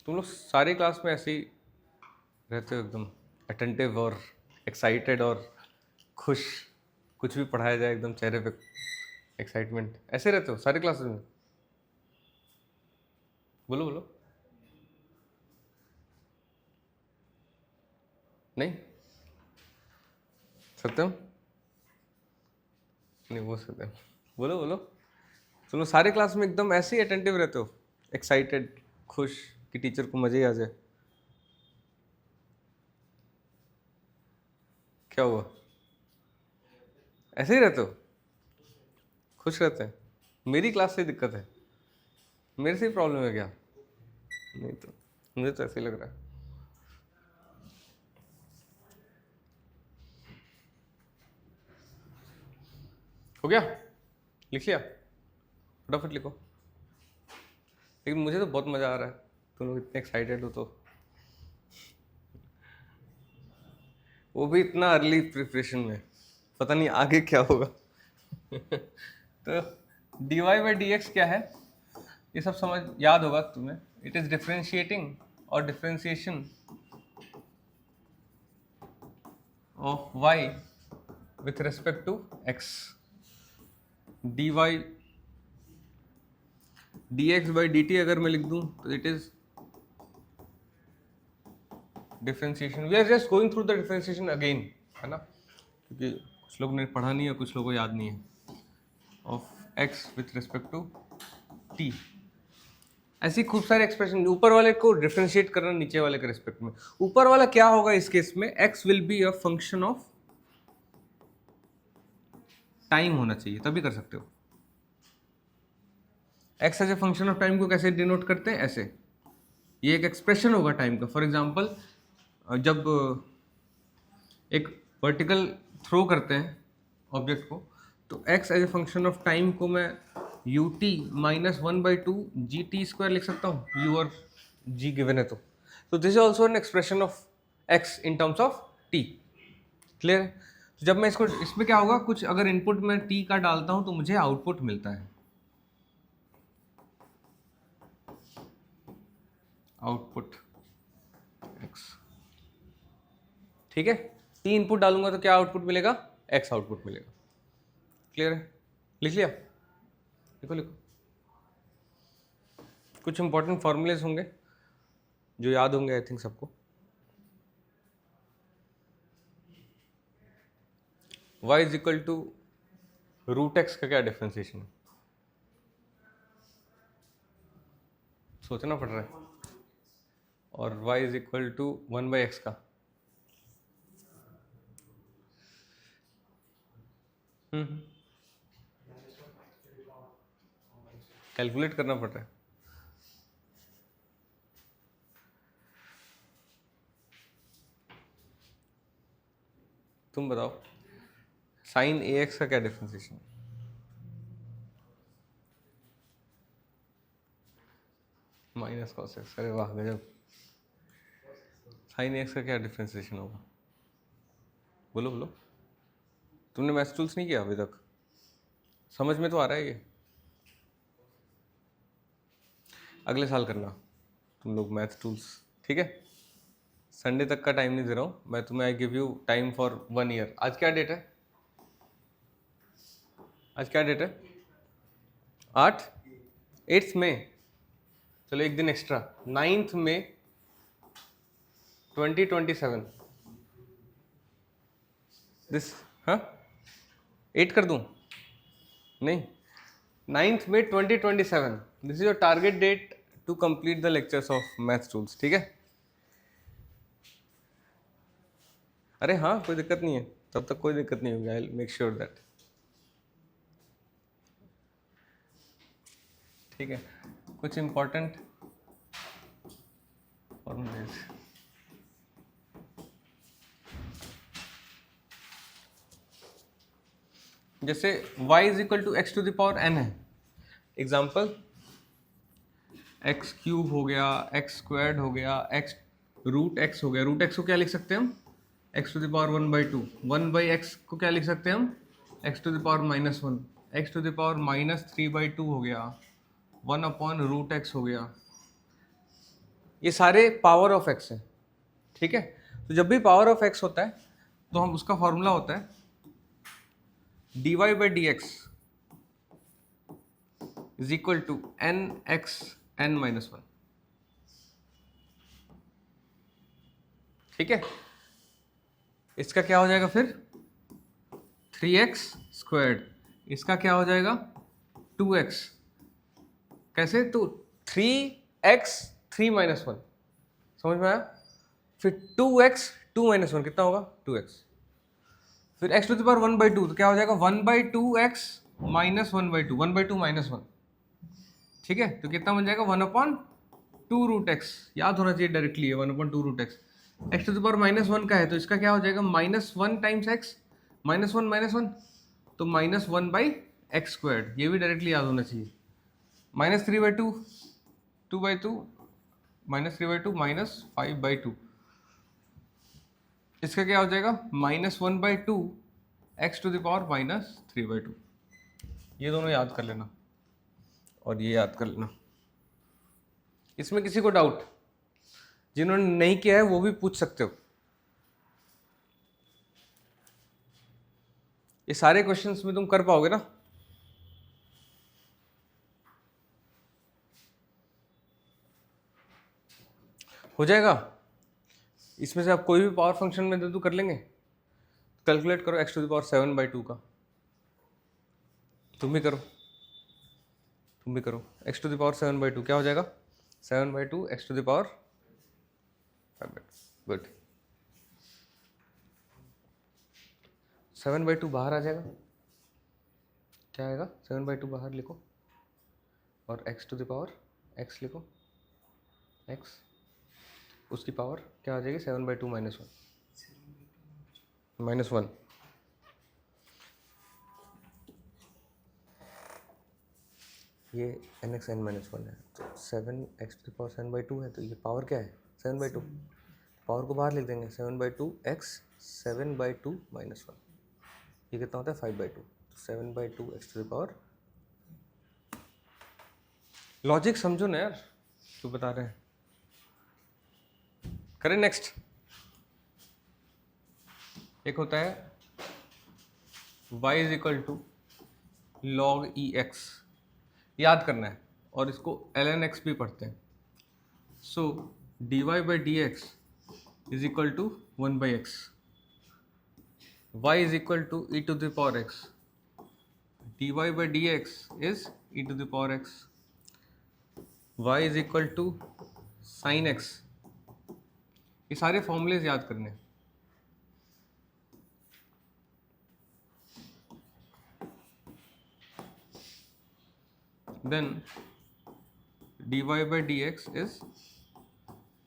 तुम लोग सारे क्लास में ऐसे ही रहते हो, एकदम अटेंटिव और एक्साइटेड और खुश, कुछ भी पढ़ाया जाए एकदम चेहरे पे एक्साइटमेंट, ऐसे रहते हो सारे क्लासेस में? बोलो बोलो। नहीं? सत्यम? नहीं वो सत्यम, बोलो बोलो। तुम लोग सारे क्लास में एकदम ऐसे ही अटेंटिव रहते हो, एक्साइटेड, खुश कि टीचर को मजे ही आ जाए? क्या हुआ? ऐसे ही रहते हो, खुश रहते हैं? मेरी क्लास से दिक्कत है, मेरे से ही प्रॉब्लम है क्या? नहीं तो मुझे तो ऐसे ही लग रहा है। हो गया? लिख लिया? फटाफट लिखो। लेकिन मुझे तो बहुत मज़ा आ रहा है, तुम लोग इतने एक्साइटेड हो तो, वो भी इतना अर्ली प्रिपरेशन में, पता नहीं आगे क्या होगा। तो dy बाई डी एक्स क्या है, ये सब समझ याद होगा तुम्हें। इट इज डिफरेंशिएटिंग और differentiation of y with respect to x। dy dx by dt अगर मैं लिख दूं तो it is differentiation, we are just going through the differentiation again, है ना, क्योंकि कुछ लोग ने पढ़ा नहीं है, कुछ लोगों को याद नहीं है, of x with respect to t। ऐसी खूब सारे एक्सप्रेशन, ऊपर वाले को डिफरेंशिएट करना नीचे वाले के रिस्पेक्ट में। ऊपर वाला क्या होगा इस केस में, x will be a function of time होना चाहिए, तभी कर सकते हो। x as a function of time को कैसे डिनोट करते हैं, ऐसे, ये एक एक्सप्रेशन होगा टाइम का। फॉर एग्जांपल जब एक वर्टिकल थ्रो करते हैं ऑब्जेक्ट को, तो x as a function of time को मैं ut माइनस 1/2 GT² लिख सकता हूँ, u और g गिवन है तो this is also an expression of x in terms of t। Clear है? तो जब मैं इसको, इसमें क्या होगा, कुछ अगर इनपुट मैं t का डालता हूँ तो मुझे आउटपुट मिलता है, आउटपुट x, ठीक है। t इनपुट डालूंगा तो क्या आउटपुट मिलेगा, x आउटपुट मिलेगा। क्लियर है? लिख लिया? लिखो लिखो। कुछ इंपॉर्टेंट फॉर्मूलेज होंगे जो याद होंगे आई थिंक सबको। y is equal to root x का क्या डिफरेंशिएशन है, सोचना पड़ रहा है। और y is equal to 1/x का, कैलकुलेट करना पड़ रहा है। तुम बताओ साइन ax का क्या डिफरेंशिएशन है? माइनस कॉस एक्स, अरे वाह गजब। साइन एक्स का क्या डिफरेंशिएशन होगा, बोलो बोलो। तुमने मैथ टूल्स नहीं किया अभी तक, समझ में तो आ रहा है ये? अगले साल करना तुम लोग मैथ टूल्स, ठीक है। संडे तक का टाइम नहीं दे रहा हूँ मैं तुम्हें, I give you time for 1 year. आज क्या डेट है, आज क्या डेट है, 8 मई। चलो एक दिन एक्स्ट्रा, 9th में 2027 दिस, हाँ 8 कर दूं? नहीं, 9th में 2027 this is your target date to complete the lectures of maths tools, ठीक है? अरे हाँ, कोई दिक्कत नहीं है, तब तक कोई दिक्कत नहीं होगी, I will make sure that, ठीक है? कुछ इंपॉर्टेंट फॉर्मूलेज, जैसे y is equal to x to the power n है, एग्जाम्पल एक्स क्यूब हो गया, एक्स स्क्वायर्ड हो गया, एक्स रूट एक्स हो गया। रूट एक्स को क्या लिख सकते हैं हम? X to the power 1/2। 1/x को क्या लिख सकते हैं हम? X to the power -1। X to the power -3/2 हो गया, 1/√x हो गया। ये सारे पावर ऑफ एक्स हैं, ठीक है? तो जब भी पावर ऑफ एक्स होता है तो हम उसका फॉर्मूला होता है dy/dx is equal to nx n-1, ठीक है? इसका क्या हो जाएगा फिर? 3x²। इसका क्या हो जाएगा? 2x। कैसे? तो 3x 3-1, समझ में आया? फिर 2x 2-1 कितना होगा? 2x। फिर x टू द पावर 1/2 तो क्या हो जाएगा? 1/2x -1/2, 1/2 -1, ठीक है? तो कितना बन जाएगा? 1/2√x। याद होना चाहिए डायरेक्टली है 1/2√x। x to the power -1 का है तो इसका क्या हो जाएगा? -1 टाइम्स x, -1 तो -1/x²। ये भी डायरेक्टली याद होना चाहिए। -3/2 2/2, -3/2 -5/2। इसका क्या हो जाएगा? -1/2 x टू द पावर -3/2। ये दोनों याद कर लेना और ये याद कर लेना। इसमें किसी को डाउट? जिन्होंने नहीं किया है वो भी पूछ सकते हो। ये सारे क्वेश्चंस में तुम कर पाओगे ना? हो जाएगा? इसमें से आप कोई भी पावर फंक्शन में दे दो, कर लेंगे? कैलकुलेट करो x टू द पावर 7/2 का। तुम भी करो, तुम भी करो। x टू द पावर 7/2 क्या हो जाएगा? 7/2 x to the power 5/2। Good. 7/2 बाहर आ जाएगा, क्या आएगा? 7/2 बाहर लिखो और x to the power x लिखो, x उसकी पावर क्या आ जाएगी? 7/2 -1। ये nx n-1 है तो 7x टू द पावर 7/2 है, तो ये पावर क्या है? 7/2। पावर को बाहर लिख देंगे, 7/2x 7/2 -1, ये कितना होता है? 5/2। तो 7/2x to the power. Logic समझो ना यार, क्यों बता रहे हैं? करें नेक्स्ट। एक होता है y is equal to log e(x), याद करना है, और इसको ln x भी पढ़ते हैं। So dy/dx is equal to 1/x, y is equal to e to the power x, dy/dx is e to the power x, y is equal to sin x। ये सारे फॉर्मूलेज याद करने हैं। Then dy/dx is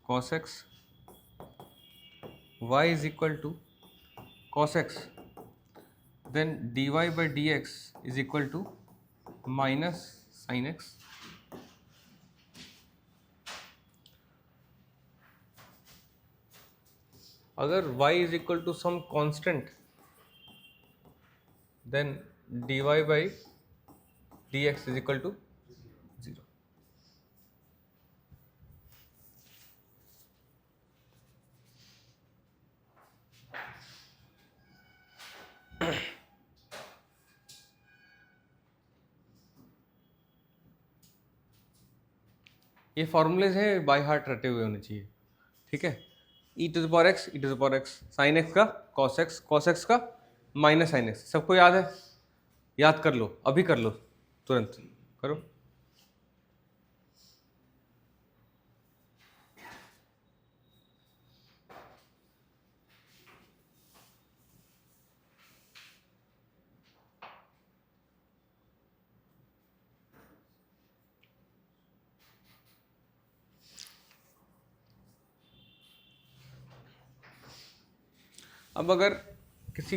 cos x, y is equal to cos x, then dy/dx is equal to minus sin x। अगर y is equal to some constant then dy/dx is equal to 0। ये फॉर्मूलेज हैं, बाय हार्ट रटे हुए होने चाहिए, ठीक है। e to the power x, e to the power x, sine x का cos x, cos x का माइनस साइन x, सबको याद है? याद कर लो, अभी कर लो, तुरंत करो। अब अगर किसी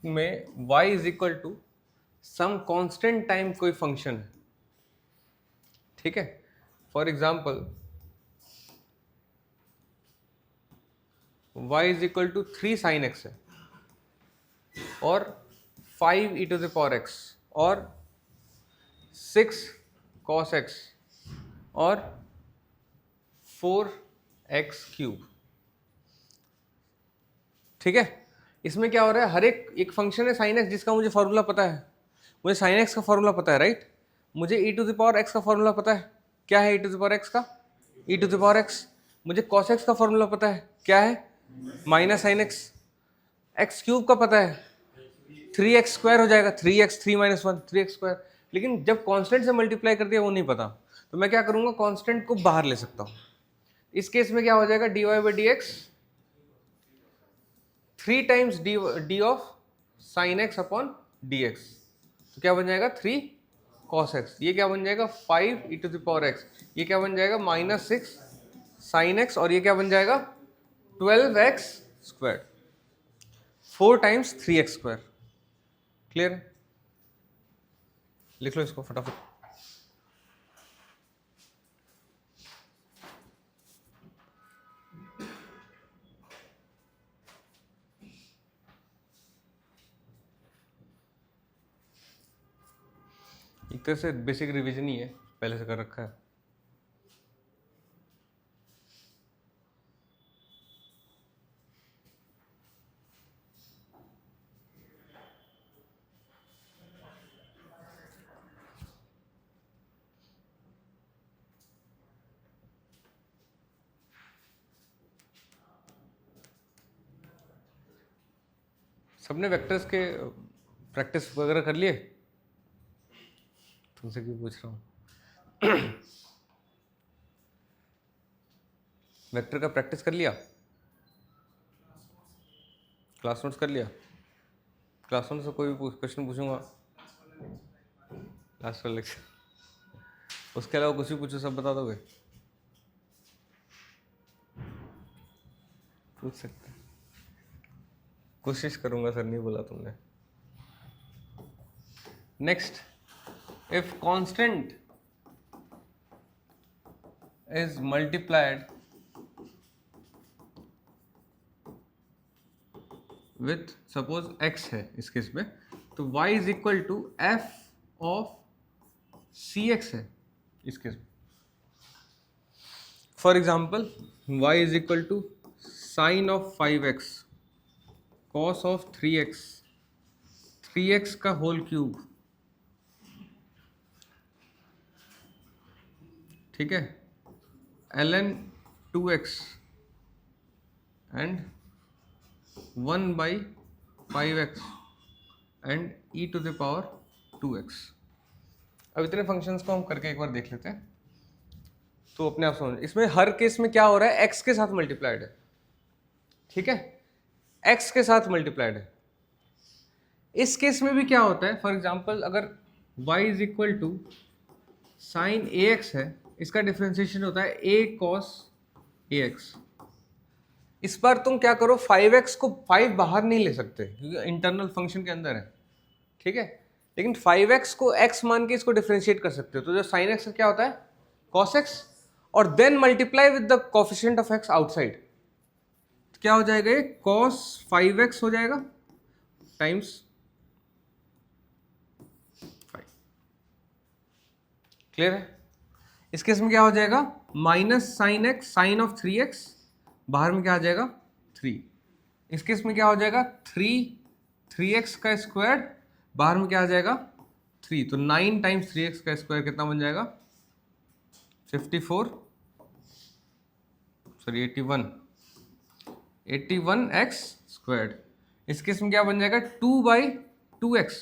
में y is equal to some constant time कोई फंक्शन है, ठीक है, for example y is equal to 3 sine x है और 5 e to the power x और 6 cos x और 4x क्यूब, ठीक है। इसमें क्या हो रहा है, हर एक फंक्शन है साइन एक्स जिसका मुझे फॉर्मूला पता है, मुझे साइन एक्स का फॉर्मूला पता है, राइट। मुझे e to the power x का फॉर्मूला पता है, क्या है e to the power x का, e to the power x। मुझे cos x का फॉर्मूला पता है, क्या है, minus sine x. X cube का पता है, 3x स्क्वायर हो जाएगा, 3x, 3 माइनस 1, 3x स्क्वायर। लेकिन जब कांस्टेंट से मल्टीप्लाई कर दिया वो नहीं पता, तो मैं क्या करूंगा, कांस्टेंट को बाहर ले सकता हूँ। इस केस में क्या हो जाएगा, dy by d x 3 times D of sine x upon D x, तो क्या बन जाएगा 3 cos x। ये क्या बन जाएगा 5 e to the power x, ये क्या बन जाएगा -6 साइन x, और ये क्या बन जाएगा 12x square, 4 times 3x square. Clear है? लिख लो इसको फटाफट। एक तरह से बेसिक रिवीजन ही है, पहले से कर रखा है। सबने वेक्टर्स के प्रैक्टिस वगैरह कर लिए? तुमसे क्यों पूछ रहा हूँ? वेक्टर का प्रैक्टिस कर लिया? क्लास नोट्स कर लिया? क्लास नोट्स से कोई भी क्वेश्चन पूछूंगा लास्ट का लेक्चर, उसके अलावा कुछ भी पूछो, सब बता दोगे? पूछ सकते, कोशिश करूंगा, सर नहीं बोला तुमने। Next, if constant is multiplied with suppose x है इस केस में, तो y is equal to f of cx है इस केस में। For example y is equal to sin of 5x cos of 3x, 3x का होल क्यूब, ठीक है, ln 2x and 1 by 5x and e to the power 2x। अब इतने फंक्शंस को हम करके एक बार देख लेते हैं, तो अपने आप समझ। इसमें हर केस में क्या हो रहा है, x के साथ मल्टीप्लाइड है, ठीक है, x के साथ मल्टीप्लाइड है। इस केस में भी क्या होता है, फॉर एग्जाम्पल अगर y is equal to sine ax है, इसका डिफ्रेंसिएशन होता है a cos ax। इस बार तुम क्या करो, 5x को 5 बाहर नहीं ले सकते क्योंकि इंटरनल फंक्शन के अंदर है, ठीक है, लेकिन 5x को x मान के इसको डिफ्रेंशिएट कर सकते हो। तो जो साइन x क्या होता है cos x, और then multiply with the coefficient of x outside, तो क्या हो जाएगा, ये cos 5x हो जाएगा टाइम्स 5। क्लियर है? इस केस में क्या हो जाएगा, minus sine x sine of 3x, बाहर में क्या आ जाएगा 3। इस केस में क्या हो जाएगा 3x का स्क्वायर, बाहर में क्या आ जाएगा 3, तो 9 टाइम्स 3x का स्क्वायर कितना बन जाएगा 54 सॉरी 81x²। इस केस में क्या बन जाएगा 2/2x।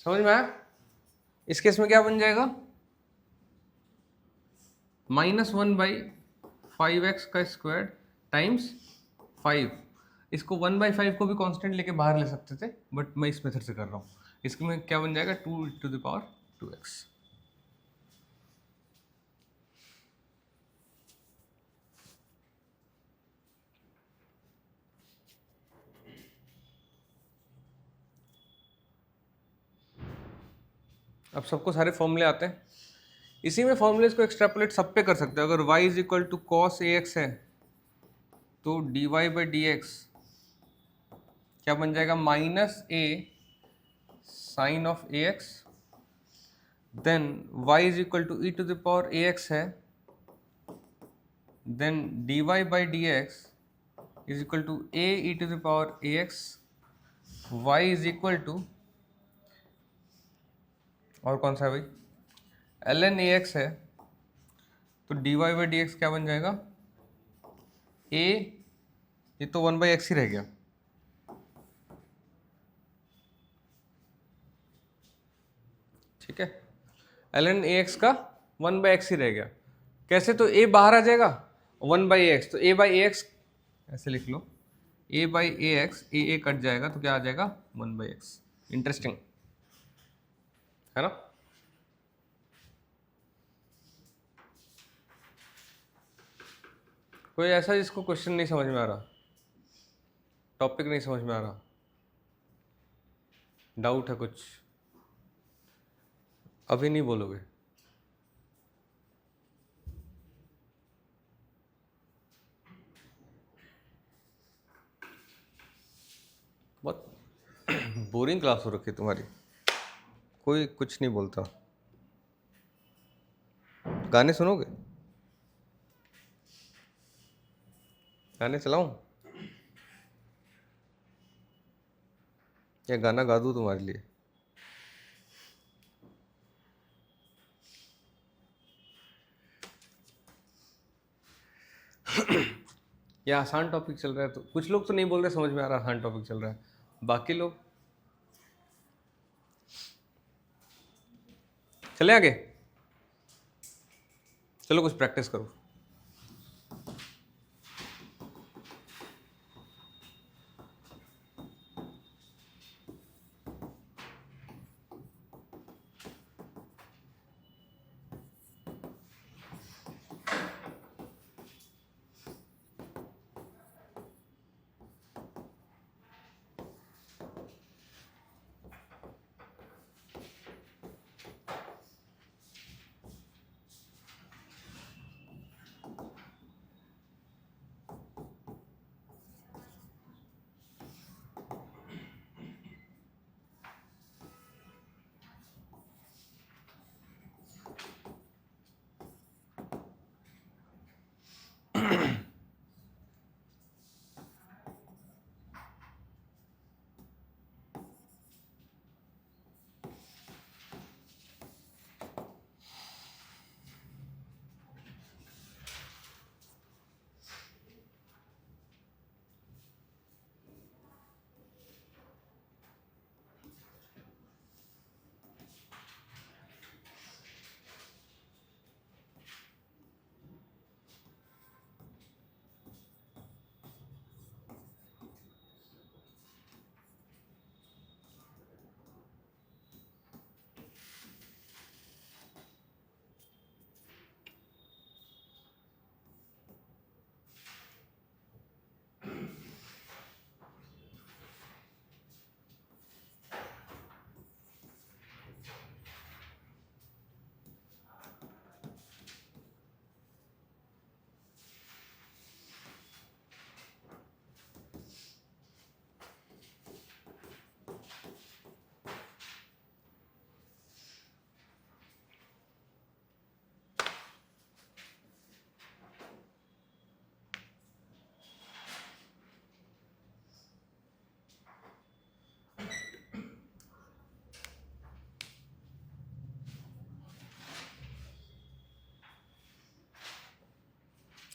समझ में आया? इस केस में क्या बन जाएगा -1/5x² टाइम्स 5। इसको 1/5 को भी कांस्टेंट लेके बाहर ले सकते थे, बट मैं इस मेथड से कर रहा हूँ। इसमें क्या बन जाएगा 2 × 2x। अब सबको सारे फॉर्मूले आते हैं। इसी में फॉर्मूलेज को एक्सट्रापोलेट सब पे कर सकते हैं। अगर y = cos ax है तो dy/dx क्या बन जाएगा -a sin of ax। Then y = e⁴ax है, देन dy/dx = ae⁴ax। y = और कौन सा है भाई ln ax है, तो dy/dx क्या बन जाएगा a, ये तो 1/x ही रह गया। ठीक है, ln ax का 1/x ही रह गया। कैसे? तो a बाहर आ जाएगा 1/x, तो a/ax ऐसे लिख लो, a/ax, a कट जाएगा तो क्या आ जाएगा 1/x। इंटरेस्टिंग है ना? कोई ऐसा जिसको क्वेश्चन नहीं समझ में आ रहा, टॉपिक नहीं समझ में आ रहा, डाउट है कुछ? अभी नहीं बोलोगे? बहुत बोरिंग क्लास हो रखी है तुम्हारी, कोई कुछ नहीं बोलता। गाने सुनोगे? गाने चलाऊं या गाना गा दूं तुम्हारे लिए? ये आसान टॉपिक चल रहा है, तो कुछ लोग तो नहीं बोल रहे समझ में आ रहा आसान टॉपिक चल रहा है, बाकी लोग चले आगे। चलो कुछ प्रैक्टिस करो।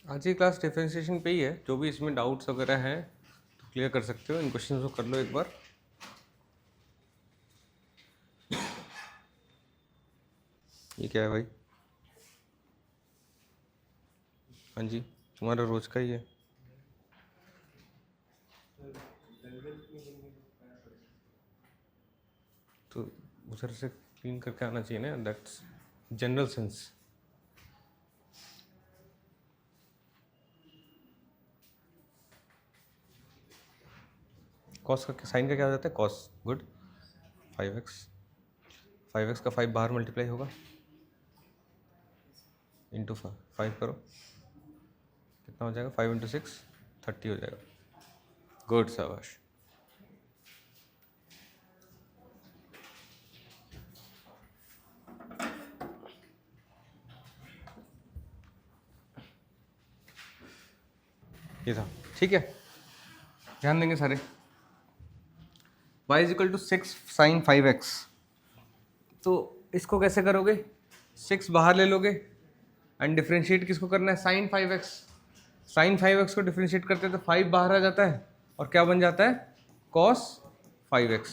आज की क्लास डिफरेंशिएशन पे ही है, जो भी इसमें डाउट्स वगैरह हैं तो क्लियर कर सकते हो, इन क्वेश्चन को कर लो एक बार। ये क्या है भाई? हाँ जी, तुम्हारा रोज का ही है। तो उधर से क्लीन करके आना चाहिए ना, दैट्स जनरल सेंस। कॉस का साइन का क्या हो जाता है? Cos, good. 5x, 5x का 5 बाहर मल्टीप्लाई होगा, इंटू 5 करो, कितना हो जाएगा? 5 इंटू 6 30 हो जाएगा। गुड, शाबाश। ये था, ठीक है, ध्यान देंगे सारे। y is equal to 6 sine 5x। तो इसको कैसे करोगे? 6 बाहर ले लोगे एंड डिफ्रेंशिएट किसको करना है? Sign 5x। साइन 5x को डिफ्रेंशिएट करते हैं तो 5 बाहर आ जाता है और क्या बन जाता है? cos 5x।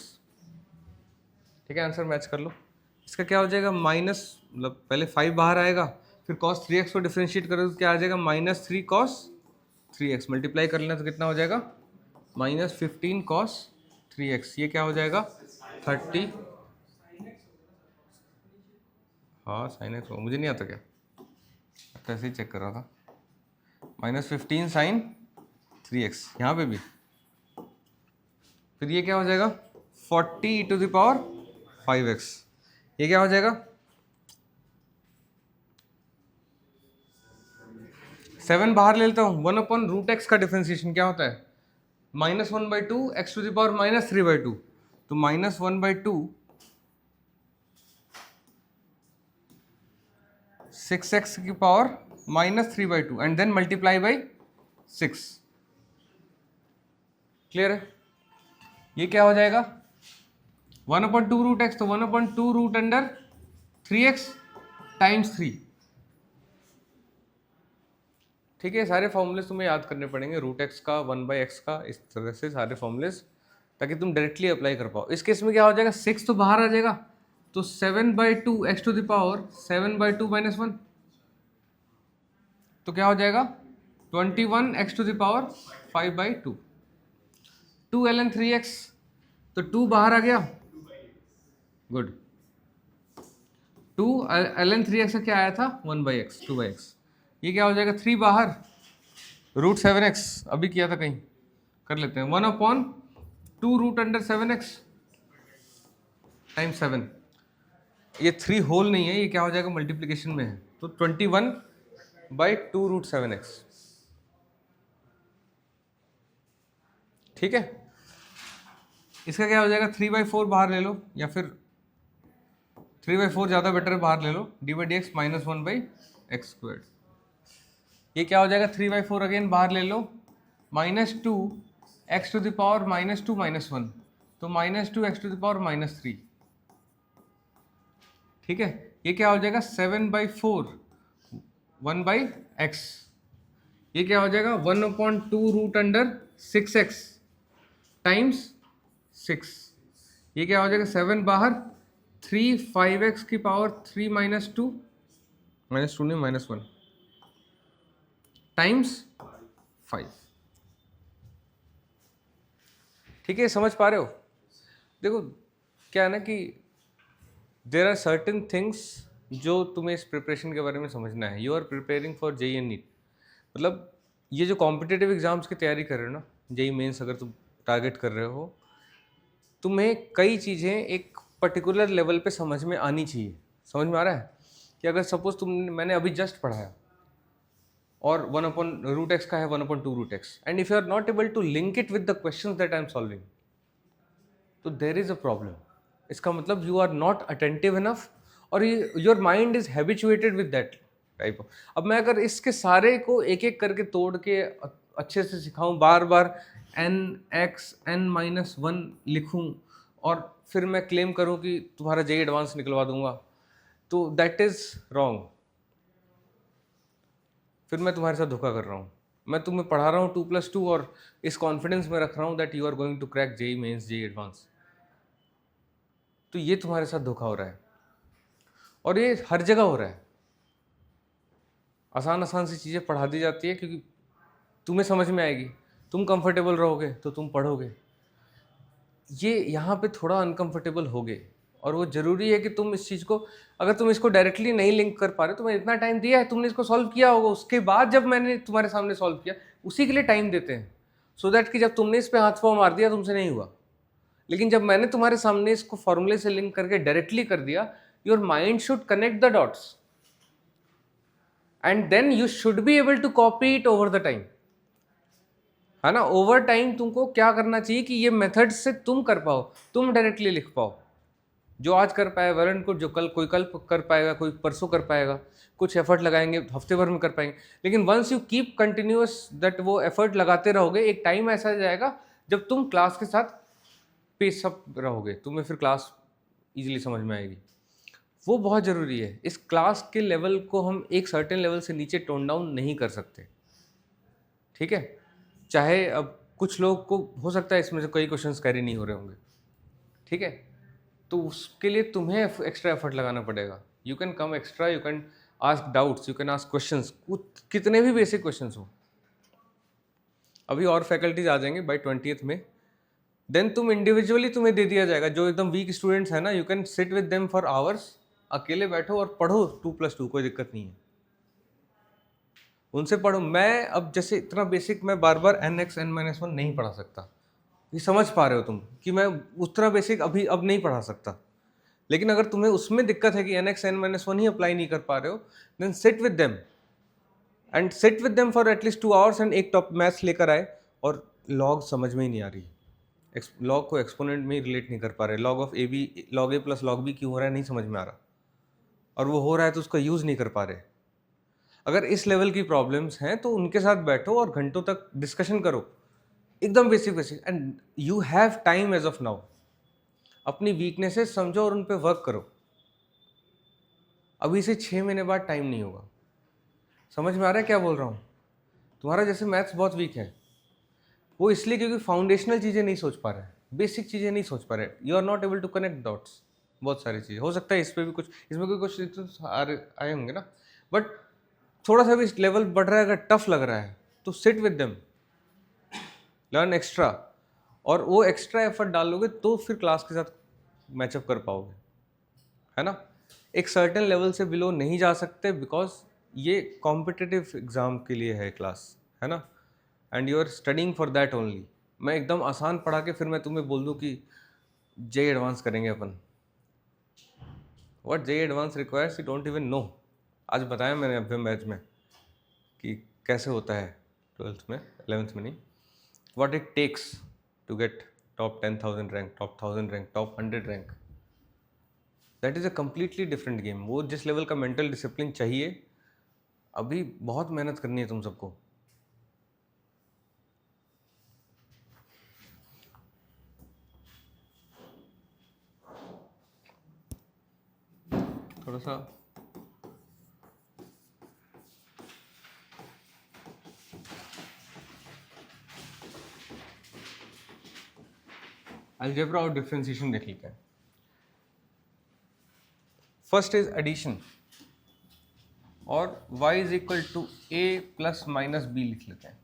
ठीक है, आंसर मैच कर लो। इसका क्या हो जाएगा? माइनस, मतलब पहले 5 बाहर आएगा, फिर cos 3x को डिफ्रेंशिएट करोगे तो क्या आ जाएगा? -3 cos 3x। मल्टीप्लाई कर लेना तो कितना हो जाएगा? -15 cos 3x। ये क्या हो जाएगा? 30। हाँ, साइन x मुझे नहीं आता क्या, तो ऐसे ही चेक कर रहा था। -15 साइन 3x यहाँ पे भी। फिर ये क्या हो जाएगा? 40 e to the power 5x। ये क्या हो जाएगा? 7 बाहर ले लेता हूँ, 1/√x का डिफरेंशिएशन क्या होता है? -1/2 x टू द पावर -3/2। तो -1/2 6x की power -3/2 and then multiply by 6। Clear है? ये क्या हो जाएगा? 1/2√x, तो 1/2√3x टाइम्स 3। ठीक है, सारे फॉर्मूले तुम्हें याद करने पड़ेंगे, √x का, 1/x का, इस तरह से सारे फॉर्मूलेस, ताकि तुम डायरेक्टली अप्लाई कर पाओ। इस केस में क्या हो जाएगा? 6 तो बाहर आ जाएगा, तो 7/2 x टू द पावर 7/2 - 1, तो क्या हो जाएगा? 21 x to the power 5/2। 2 ln 3x, तो 2 बाहर आ गया, गुड। 2 ln 3x का क्या आया था? 1/x, 2/x। ये क्या हो जाएगा? 3 बाहर, √7x अभी किया था कहीं, कर लेते हैं। 1/2√7x time 7। ये 3 होल नहीं है, ये क्या हो जाएगा? मल्टीप्लीकेशन में है, तो 21/2√7x। ठीक है, इसका क्या हो जाएगा? 3/4 बाहर ले लो, या फिर 3/4 ज़्यादा बेटर है, बाहर ले लो, d/dx -1/x²। ये क्या हो जाएगा? 3/4 अगेन बाहर ले लो, -2 x टू द पावर -2 - 1, तो -2 x टू द पावर -3। ठीक है, ये क्या हो जाएगा? 7/4 1/x। ये क्या हो जाएगा? 1/2√6x times 6। ये क्या हो जाएगा? 7 बाहर, 3 5x की पावर 3 -2 नहीं -1 टाइम्स 5। ठीक है, समझ पा रहे हो? देखो क्या है ना कि देर आर सर्टन थिंग्स जो तुम्हें इस प्रिपरेशन के बारे में समझना है। You are preparing for JEE and NEET, मतलब ये जो कॉम्पिटिटिव एग्जाम्स की तैयारी कर रहे हो ना, जेई मेंस अगर तुम टारगेट कर रहे हो, तुम्हें कई चीज़ें एक पर्टिकुलर लेवल पे समझ में आनी चाहिए। समझ में आ रहा है कि अगर सपोज मैंने अभी जस्ट पढ़ाया और 1/√x का है 1/2√x, and if you are not able to link it with the questions that I am solving, तो देयर इज अ प्रॉब्लम। इसका मतलब you are not attentive enough, और your mind is habituated with that type. अब मैं अगर इसके सारे को एक एक करके तोड़ के अच्छे से सिखाऊं, बार बार nx n-1 लिखूं और फिर मैं क्लेम करूं कि तुम्हारा जेई एडवांस निकलवा दूंगा, तो दैट इज रॉन्ग। फिर मैं तुम्हारे साथ धोखा कर रहा हूँ। मैं तुम्हें पढ़ा रहा हूँ 2+2 और इस कॉन्फिडेंस में रख रहा हूँ that you are going to crack JEE Mains JEE advance, तो ये तुम्हारे साथ धोखा हो रहा है। और ये हर जगह हो रहा है। आसान आसान सी चीज़ें पढ़ा दी जाती है क्योंकि तुम्हें समझ में आएगी, तुम कंफर्टेबल रहोगे तो तुम पढ़ोगे। ये यहाँ पे थोड़ा अनकंफर्टेबल होगे और वो ज़रूरी है कि तुम इस चीज़ को, अगर तुम इसको डायरेक्टली नहीं लिंक कर पा रहे, तुम्हें इतना टाइम दिया है, तुमने इसको सॉल्व किया होगा, उसके बाद जब मैंने तुम्हारे सामने सॉल्व किया, उसी के लिए टाइम देते हैं, सो दैट कि जब तुमने इस पे हाथ पाँव मार दिया तुमसे नहीं हुआ। लेकिन जब मैंने तुम्हारे सामने इसको फॉर्मूले से लिंक करके डायरेक्टली कर दिया, your mind should connect the dots and then you should be able to copy it over the time, है ना। ओवर टाइम तुमको क्या करना चाहिए कि ये मेथड से तुम कर पाओ, तुम डायरेक्टली लिख पाओ। जो आज कर पाए वरुण को, जो कल कर पाएगा, कोई परसों कर पाएगा, कुछ एफर्ट लगाएंगे हफ्ते भर में कर पाएंगे। लेकिन once you keep continuous that, वो एफर्ट लगाते रहोगे, एक टाइम ऐसा जाएगा जब तुम क्लास के साथ पेस अप रहोगे, तुम्हें फिर क्लास इजीली समझ में आएगी। वो बहुत ज़रूरी है। इस क्लास के लेवल को हम एक सर्टेन लेवल से नीचे टोन डाउन नहीं कर सकते, ठीक है। चाहे अब कुछ लोग को हो सकता है इसमें से कई क्वेश्चंस कैरी नहीं हो रहे होंगे, ठीक है, तो उसके लिए तुम्हें एक्स्ट्रा एफर्ट लगाना पड़ेगा। You can come extra, you can ask doubts, you can ask questions, कितने भी बेसिक क्वेश्चंस हो। अभी और फैकल्टीज आ जाएंगे बाई 20th में, देन तुम इंडिविजुअली तुम्हें दे दिया जाएगा। जो एकदम वीक स्टूडेंट्स है ना, you can sit with them for hours, अकेले बैठो और पढ़ो 2+2, कोई दिक्कत नहीं है, उनसे पढ़ो। मैं अब जैसे इतना बेसिक मैं बार बार nx n-1 नहीं पढ़ा सकता, ये समझ पा रहे हो तुम कि मैं उतना बेसिक अभी अब नहीं पढ़ा सकता। लेकिन अगर तुम्हें उसमें दिक्कत है कि nx n-1 ही अप्लाई नहीं कर पा रहे हो, then sit with them and sit with them for at least 2 hours and एक टॉप मैथ्स लेकर आए। और लॉग समझ में ही नहीं आ रही, लॉग को एक्सपोनेंट में ही रिलेट नहीं कर पा रहे, log of a b, log a plus log b क्यों हो रहा है नहीं समझ में आ रहा, और वो हो रहा है तो उसका यूज़ नहीं कर पा रहे। अगर इस लेवल की प्रॉब्लम्स हैं तो उनके साथ बैठो और घंटों तक डिस्कशन करो, एकदम basic, and you have time as of now. अपनी वीकनेसेस समझो और उन पे वर्क करो। अभी से 6 महीने बाद टाइम नहीं होगा। समझ में आ रहा है क्या बोल रहा हूँ? तुम्हारा जैसे मैथ्स बहुत वीक है, वो इसलिए क्योंकि फाउंडेशनल चीज़ें नहीं सोच पा रहे, बेसिक चीज़ें नहीं सोच पा रहे, you are not able to connect dots. बहुत सारी चीज़ें हो सकता है इस पर भी कुछ, इसमें कोई कुछ आए होंगे ना, बट थोड़ा सा भी लेवल बढ़ रहा है, अगर टफ लग रहा है तो seat with them, learn extra, और वो एक्स्ट्रा एफर्ट डालोगे तो फिर क्लास के साथ मैचअप कर पाओगे, है ना। एक सर्टेन लेवल से बिलो नहीं जा सकते बिकॉज ये कॉम्पिटिटिव एग्ज़ाम के लिए है क्लास, है ना, and you are studying for that only. मैं एकदम आसान पढ़ा के फिर मैं तुम्हें बोल दूँ कि जेई एडवांस करेंगे अपन, what JEE advance requires, you don't even know. आज बताया मैंने अभी मैच में कि कैसे होता है 12th में, 11th में नहीं, what it takes to get top 10,000 rank, top 1000 rank, top 100 rank. That is a completely different game. वो जिस लेवल का मेंटल डिसिप्लिन चाहिए, अभी बहुत मेहनत करनी है तुम सबको। थोड़ा सा अलजेब्रा और डिफरेंशिएशन देख लेते हैं। फर्स्ट इज एडिशन, और y is equal to a plus minus b लिख लेते हैं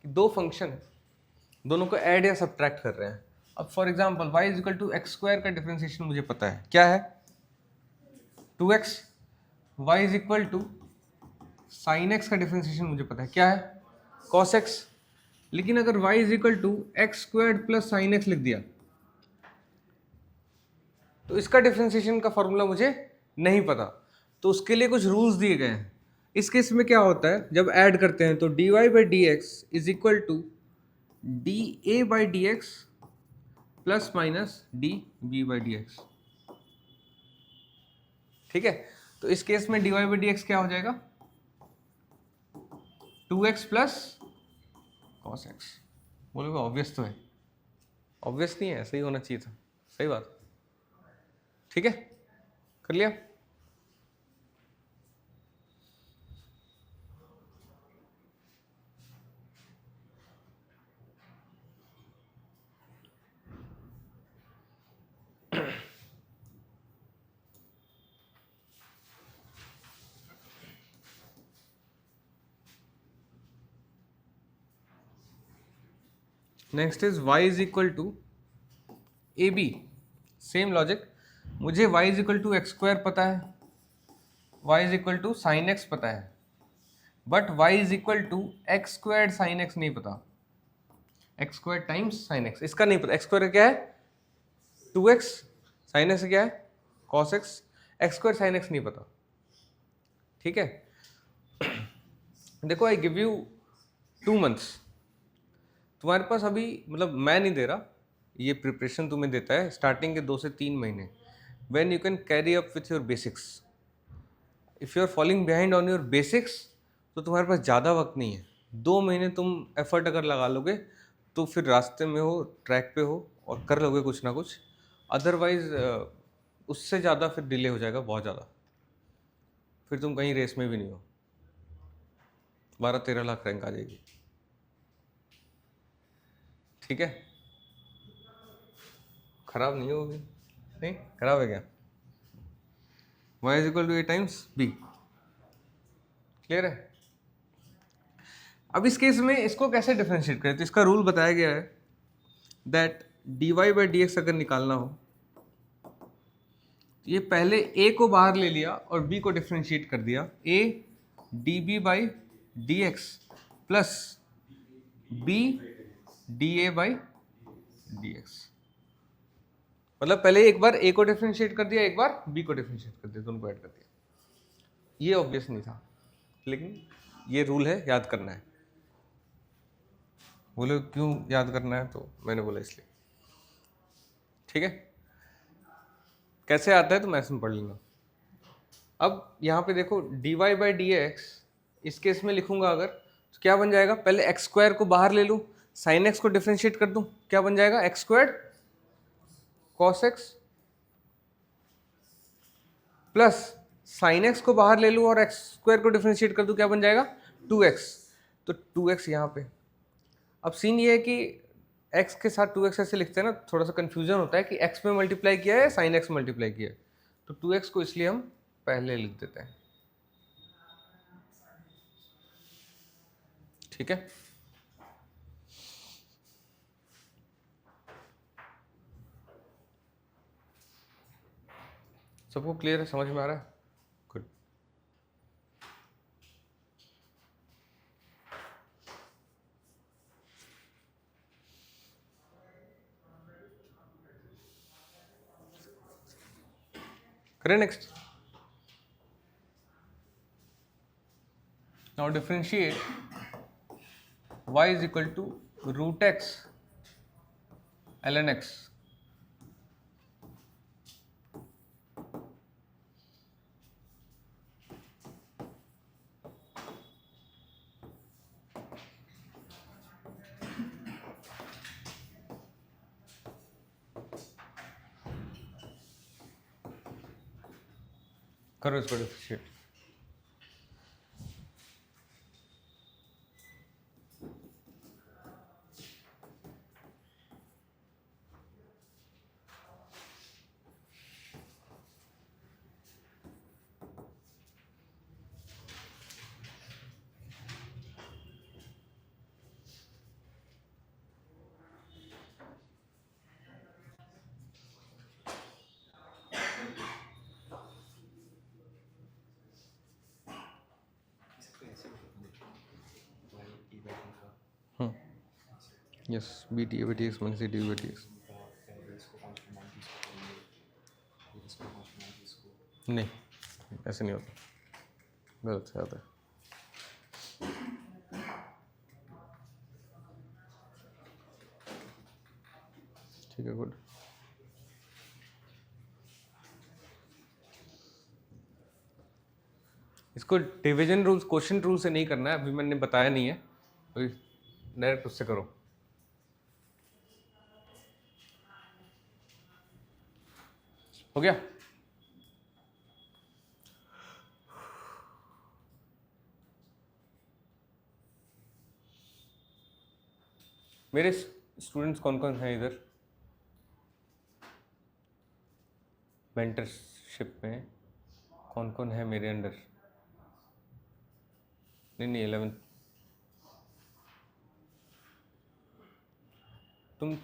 कि दो फंक्शन है, दोनों को ऐड या सब्ट्रैक्ट कर रहे हैं। अब for example y is equal to x square का डिफरेंशिएशन मुझे पता है क्या है, 2x। y is equal to sine x का डिफरेंशिएशन मुझे पता है क्या है, cos x। लेकिन अगर y is equal to x square plus sine x लिख दिया तो इसका डिफरेंशिएशन का फॉर्मूला मुझे नहीं पता, तो उसके लिए कुछ रूल्स दिए गए हैं। इस केस में क्या होता है, जब ऐड करते हैं तो dy by d x is equal to d a by d x plus minus d b by d x, ठीक है। तो इस केस में dy बाई डी एक्स क्या हो जाएगा, 2x प्लस कॉस एक्स। बोलोगे ऑब्वियस तो है, ऑब्वियस नहीं है, सही होना चाहिए था, सही बात, ठीक है, कर लिया। Next is y is equal to a b, same logic, मुझे y is equal to x square पता है, y is equal to sine x पता है, but y is equal to x square sine x नहीं पता, x square times sine x इसका नहीं पता। एक्स स्क्वायर क्या है 2x, साइन एक्स क्या है cos x, x square sine x नहीं पता। ठीक है, देखो आई गिव यू 2 मंथ्स, तुम्हारे पास अभी मतलब मैं नहीं दे रहा, ये प्रिपरेशन तुम्हें देता है स्टार्टिंग के 2 से 3 महीने, when you can carry up with your basics. If you are following behind on your basics तो तुम्हारे पास ज़्यादा वक्त नहीं है, 2 महीने तुम एफर्ट अगर लगा लोगे तो फिर रास्ते में हो, ट्रैक पे हो और कर लोगे कुछ ना कुछ। अदरवाइज उससे ज़्यादा फिर डिले हो जाएगा, बहुत ज़्यादा, फिर तुम कहीं रेस में भी नहीं हो, 12-13 लाख रैंक आ जाएगी। ठीक है, खराब नहीं होगी, नहीं खराब है क्या? y is equal to a times b, clear है? अब इस केस में इसको कैसे डिफरेंशिएट करें, तो इसका रूल बताया गया है that dy by d x अगर निकालना हो, ये पहले a को बाहर ले लिया और b को डिफरेंशिएट कर दिया, a d b by d x plus b d a by d x. मतलब पहले एक बार a को डिफरेंशिएट कर दिया, एक बार b को डिफरेंशिएट कर दिया, दोनों को ऐड कर दिया। ये ऑब्वियस नहीं था, लेकिन ये रूल है, याद करना है। बोले क्यों याद करना है, तो मैंने बोला इसलिए। ठीक है, कैसे आता है तो मैं इसमें पढ़ लूँगा। अब यहाँ पे देखो dy बाई डी एक्स, इस केस में लिखूंगा अगर तो क्या बन जाएगा, पहले एक्स स्क्वायर को बाहर ले लूँ, साइन एक्स को डिफरेंशिएट कर दूँ, क्या बन जाएगा x square cos x, plus sign x को बाहर ले लूँ और एक्स स्क्वायर को डिफरेंशिएट कर दूँ, क्या बन जाएगा 2x। तो 2x यहाँ पे, अब सीन ये है कि x के साथ 2x ऐसे लिखते हैं ना, थोड़ा सा कंफ्यूजन होता है कि x में मल्टीप्लाई किया है साइन x मल्टीप्लाई किया है, तो 2x को इसलिए हम पहले लिख देते हैं। ठीक है, सबको क्लियर है, समझ में आ रहा है? गुड। करें next. Now differentiate y is equal to root x ln x। करो इसको differentiate. Yes, b t a b t x minus d b t x. नहीं, ऐसे नहीं होता, गलत से आता है। ठीक है, गुड। इसको डिवीजन रूल्स, क्वेश्चन रूल से नहीं करना है, अभी मैंने बताया नहीं है, तो डायरेक्ट उससे करो। हो गया? मेरे स्टूडेंट्स कौन कौन हैं इधर मेंटरशिप में, कौन कौन है मेरे अंडर? नहीं 11th, तुम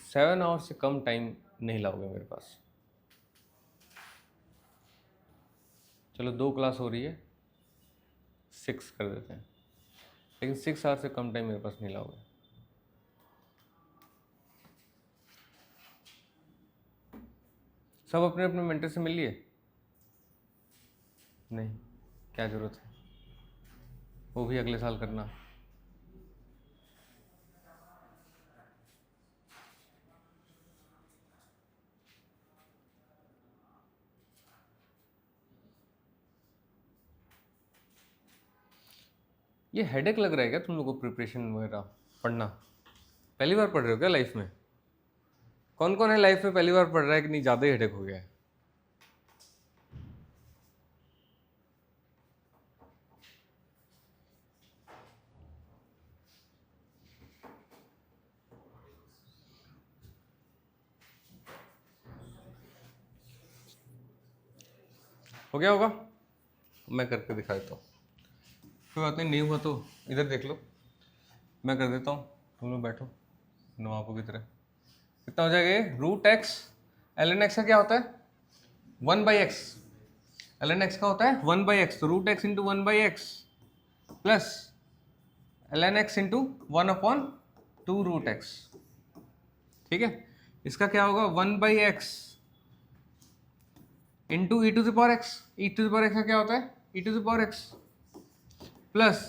7 आवर्स से कम टाइम नहीं लाओगे मेरे पास। चलो 2 क्लास हो रही है, 6 कर देते हैं, लेकिन 6 आवर्स से कम टाइम मेरे पास नहीं लाओगे। सब अपने अपने मेंटर से मिल लिए? नहीं, क्या ज़रूरत है, वो भी अगले साल करना। ये हेडेक लग रहा है क्या तुम लोगों को प्रिपरेशन वगैरह पढ़ना? पहली बार पढ़ रहे हो क्या लाइफ में? कौन कौन है लाइफ में पहली बार पढ़ रहा है कि नहीं ज़्यादा ही हेडेक हो गया है? हो गया होगा, मैं करके दिखा देता हूँ। कोई बात नहीं हुआ तो इधर देख लो, मैं कर देता हूँ, तुम लोग बैठो नवाबों की तरह। कितना हो जाएगा ये? Root x, l n x का क्या होता है? 1/x। एल एन एक्स का होता है 1/x, तो root x into 1/x plus l n x into 1/2 root x. ठीक है, इसका क्या होगा? 1/x into e to the power x. E to the power x का क्या होता है? E to the power x plus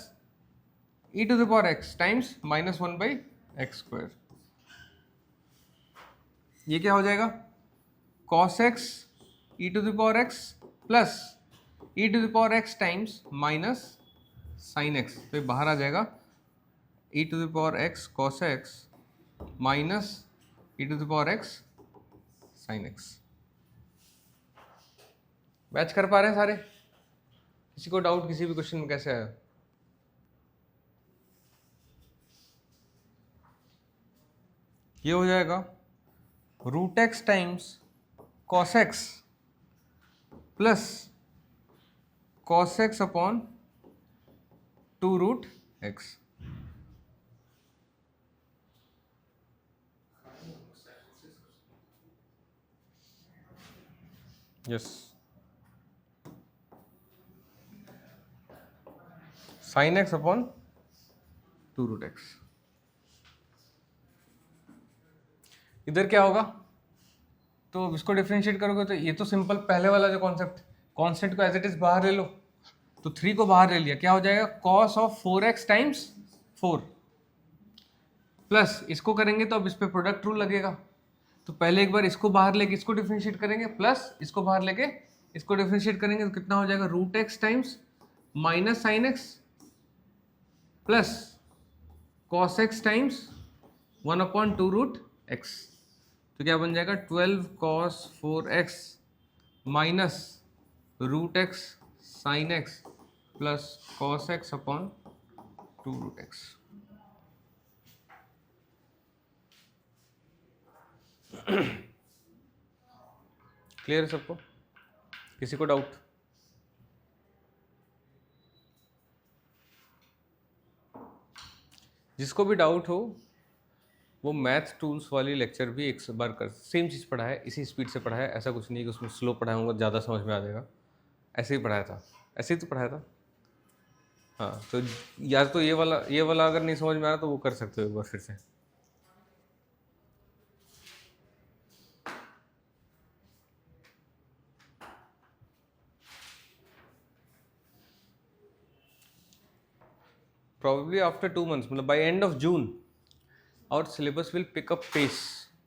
e to the power x times -1/x²। ये क्या हो जाएगा? cos x e to the power x plus e to the power x times minus sine x। तो ये बाहर आ जाएगा, e to the power x cos x minus e to the power x sine x। Match कर पा रहे हैं सारे? किसी को डाउट किसी भी क्वेश्चन में कैसे आया? ये हो जाएगा root x times cos x plus cos x upon 2 root x. Yes, sine x upon 2 root x. इधर क्या होगा? तो इसको डिफरेंशिएट करोगे तो ये तो सिंपल पहले वाला जो कॉन्सेप्ट, कांस्टेंट को एज इट इज बाहर ले लो, तो 3 को बाहर ले लिया, क्या हो जाएगा? Cos of 4x times 4 plus इसको करेंगे तो अब इस पे प्रोडक्ट रूल लगेगा, तो पहले एक बार इसको बाहर लेके इसको डिफरेंशिएट करेंगे प्लस इसको बाहर लेके इसको डिफरेंशिएट करेंगे, तो कितना हो जाएगा? Root x times minus sine x plus cos x times 1/2 root x. तो क्या बन जाएगा? 12 cos 4x minus root x sine x plus cos x upon 2 root x. Clear है सबको? किसी को डाउट? जिसको भी डाउट हो वो मैथ टूल्स वाली लेक्चर भी एक बार कर, सेम चीज़ पढ़ा है, इसी स्पीड से पढ़ा है, ऐसा कुछ नहीं कि उसमें स्लो पढ़ाया होगा ज़्यादा समझ में आ जाएगा, ऐसे ही पढ़ाया था, ऐसे ही तो पढ़ाया था। हाँ, तो यार तो ये वाला अगर नहीं समझ में आ रहा तो वो कर सकते हो एक बार फिर से। Probably after 2 months, मतलब by end of June our syllabus will pick up pace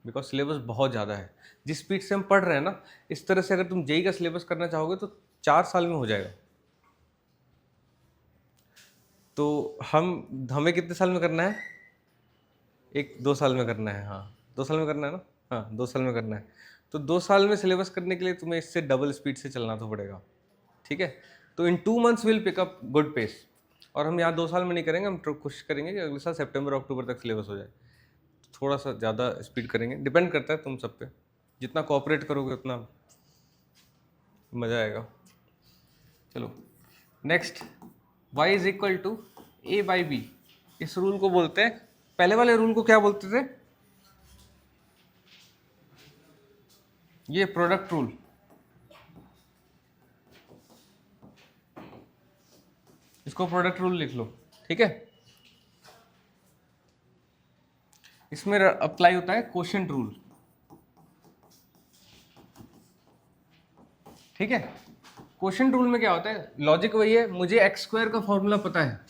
because syllabus बहुत ज़्यादा है। जिस स्पीड से हम पढ़ रहे हैं ना, इस तरह से अगर तुम जेई का सिलेबस करना चाहोगे तो 4 साल में हो जाएगा। तो हमें कितने साल में करना है? 2 साल में करना है। हाँ, 2 साल में करना है ना? हाँ, 2 साल में करना है। तो 2 साल में सिलेबस करने के लिए तुम्हें इससे डबल स्पीड से चलना तो पड़ेगा, ठीक है? तो in 2 months will pick up good pace. और हम यहाँ 2 साल में नहीं करेंगे, हम कोशिश करेंगे कि अगले साल सितंबर अक्टूबर तक सिलेबस हो जाए। थोड़ा सा ज़्यादा स्पीड करेंगे, डिपेंड करता है तुम सब पे, जितना कोऑपरेट करोगे उतना मज़ा आएगा। चलो next, y is equal to a by b. इस रूल को बोलते हैं, पहले वाले रूल को क्या बोलते थे? ये प्रोडक्ट रूल, इसको प्रोडक्ट रूल लिख लो, ठीक है। इसमें अप्लाई होता है क्वोशिएंट रूल, ठीक है। क्वोशिएंट रूल में क्या होता है, लॉजिक वही है, मुझे एक्स स्क्वायर का फॉर्मूला पता है,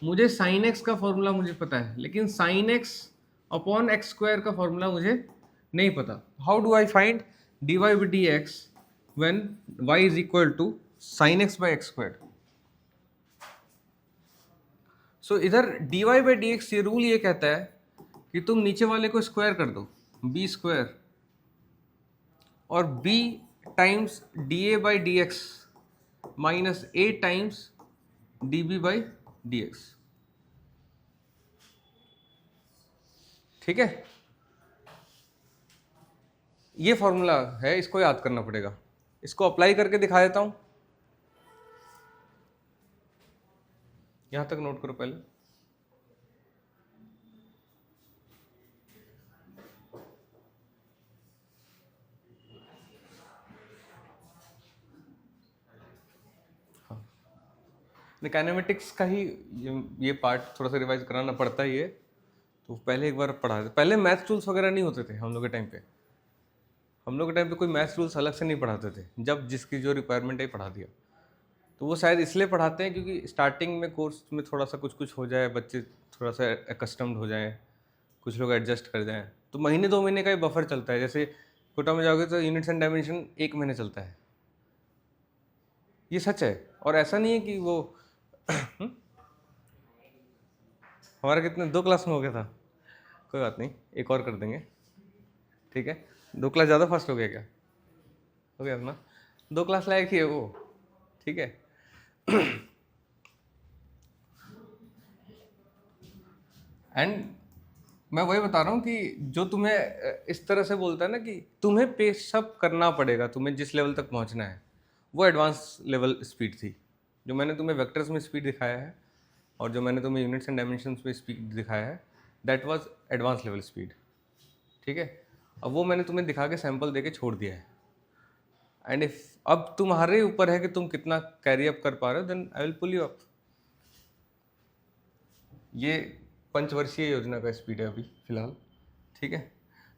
मुझे साइन एक्स का फॉर्मूला मुझे पता है, लेकिन sign x upon x square का फॉर्मूला मुझे नहीं पता। How do I find dy by dx when y is equal to sin x by x squared? सो इधर dy by dx ये रूल ये कहता है कि तुम नीचे वाले को स्क्वायर कर दो, b स्क्वायर, और b times da by dx minus a times db by dx, ठीक है। ये फॉर्मूला है, इसको याद करना पड़ेगा। इसको अप्लाई करके दिखा देता हूं, यहां तक नोट करो पहले। काइनेमेटिक्स का ही ये पार्ट थोड़ा सा रिवाइज कराना पड़ता ही है, तो पहले एक बार पढ़ा दे। पहले मैथ रूल्स वगैरह नहीं होते थे हम लोग के टाइम पे, हम लोग के टाइम पे कोई मैथ रूल्स अलग से नहीं पढ़ाते थे, जब जिसकी जो रिक्वायरमेंट है पढ़ा दिया। तो वो शायद इसलिए पढ़ाते हैं क्योंकि स्टार्टिंग में कोर्स में थोड़ा सा कुछ हो जाए, बच्चे थोड़ा सा एकस्टम्ड हो जाएँ, कुछ लोग एडजस्ट कर जाएँ, तो महीने 2 महीने का ही बफर चलता है। जैसे कोटा में जाओगे तो यूनिट्स एंड डायमेंशन 1 महीने चलता है, ये सच है। और ऐसा नहीं है कि वो हमारा कितने 2 क्लास में हो गया था, कोई बात नहीं, एक और कर देंगे, ठीक है। 2 क्लास ज़्यादा फास्ट हो गया क्या? हो गया ना, 2 क्लास लायक ही है वो, ठीक है। एंड मैं वही बता रहा हूँ कि जो तुम्हें इस तरह से बोलता है ना कि तुम्हें पेशअप करना पड़ेगा, तुम्हें जिस लेवल तक पहुँचना है, वो एडवांस लेवल स्पीड थी। जो मैंने तुम्हें वेक्टर्स में स्पीड दिखाया है और जो मैंने तुम्हें यूनिट्स एंड डायमेंशंस में स्पीड दिखाया है, that was advance level speed, ठीक है। अब वो मैंने तुम्हें दिखा के सैंपल दे के छोड़ दिया है। एंड इफ अब तुम्हारे ऊपर है कि तुम कितना कैरी अप कर पा रहे हो, then I will pull you up. ये पंचवर्षीय योजना का स्पीड है अभी फिलहाल, ठीक है।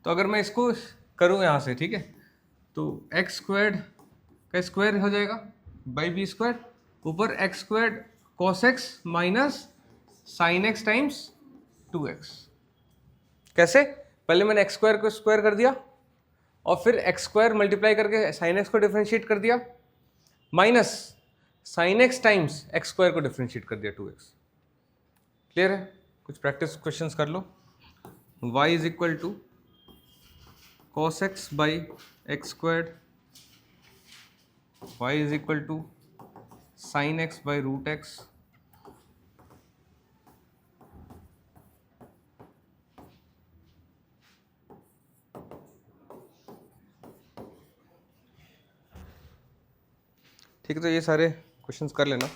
तो अगर मैं इसको करूँ यहाँ से, ठीक है, तो एक्स स्क्वायर्ड का स्क्वायर हो जाएगा बाई बी स्क्वायर, ऊपर x squared cos x minus sine x times 2x। कैसे? पहले मैंने एक्स स्क्वायर को स्क्वायर कर दिया और फिर एक्स स्क्वायर मल्टीप्लाई करके साइन एक्स को डिफरेंशिएट कर दिया, minus sine x times x square को डिफरेंशिएट कर दिया 2x। क्लियर है? कुछ प्रैक्टिस क्वेश्चंस कर लो। y is equal to cos x by x squared, y is equal to sine x by root x, ठीक है। तो ये सारे क्वेश्चंस कर लेना।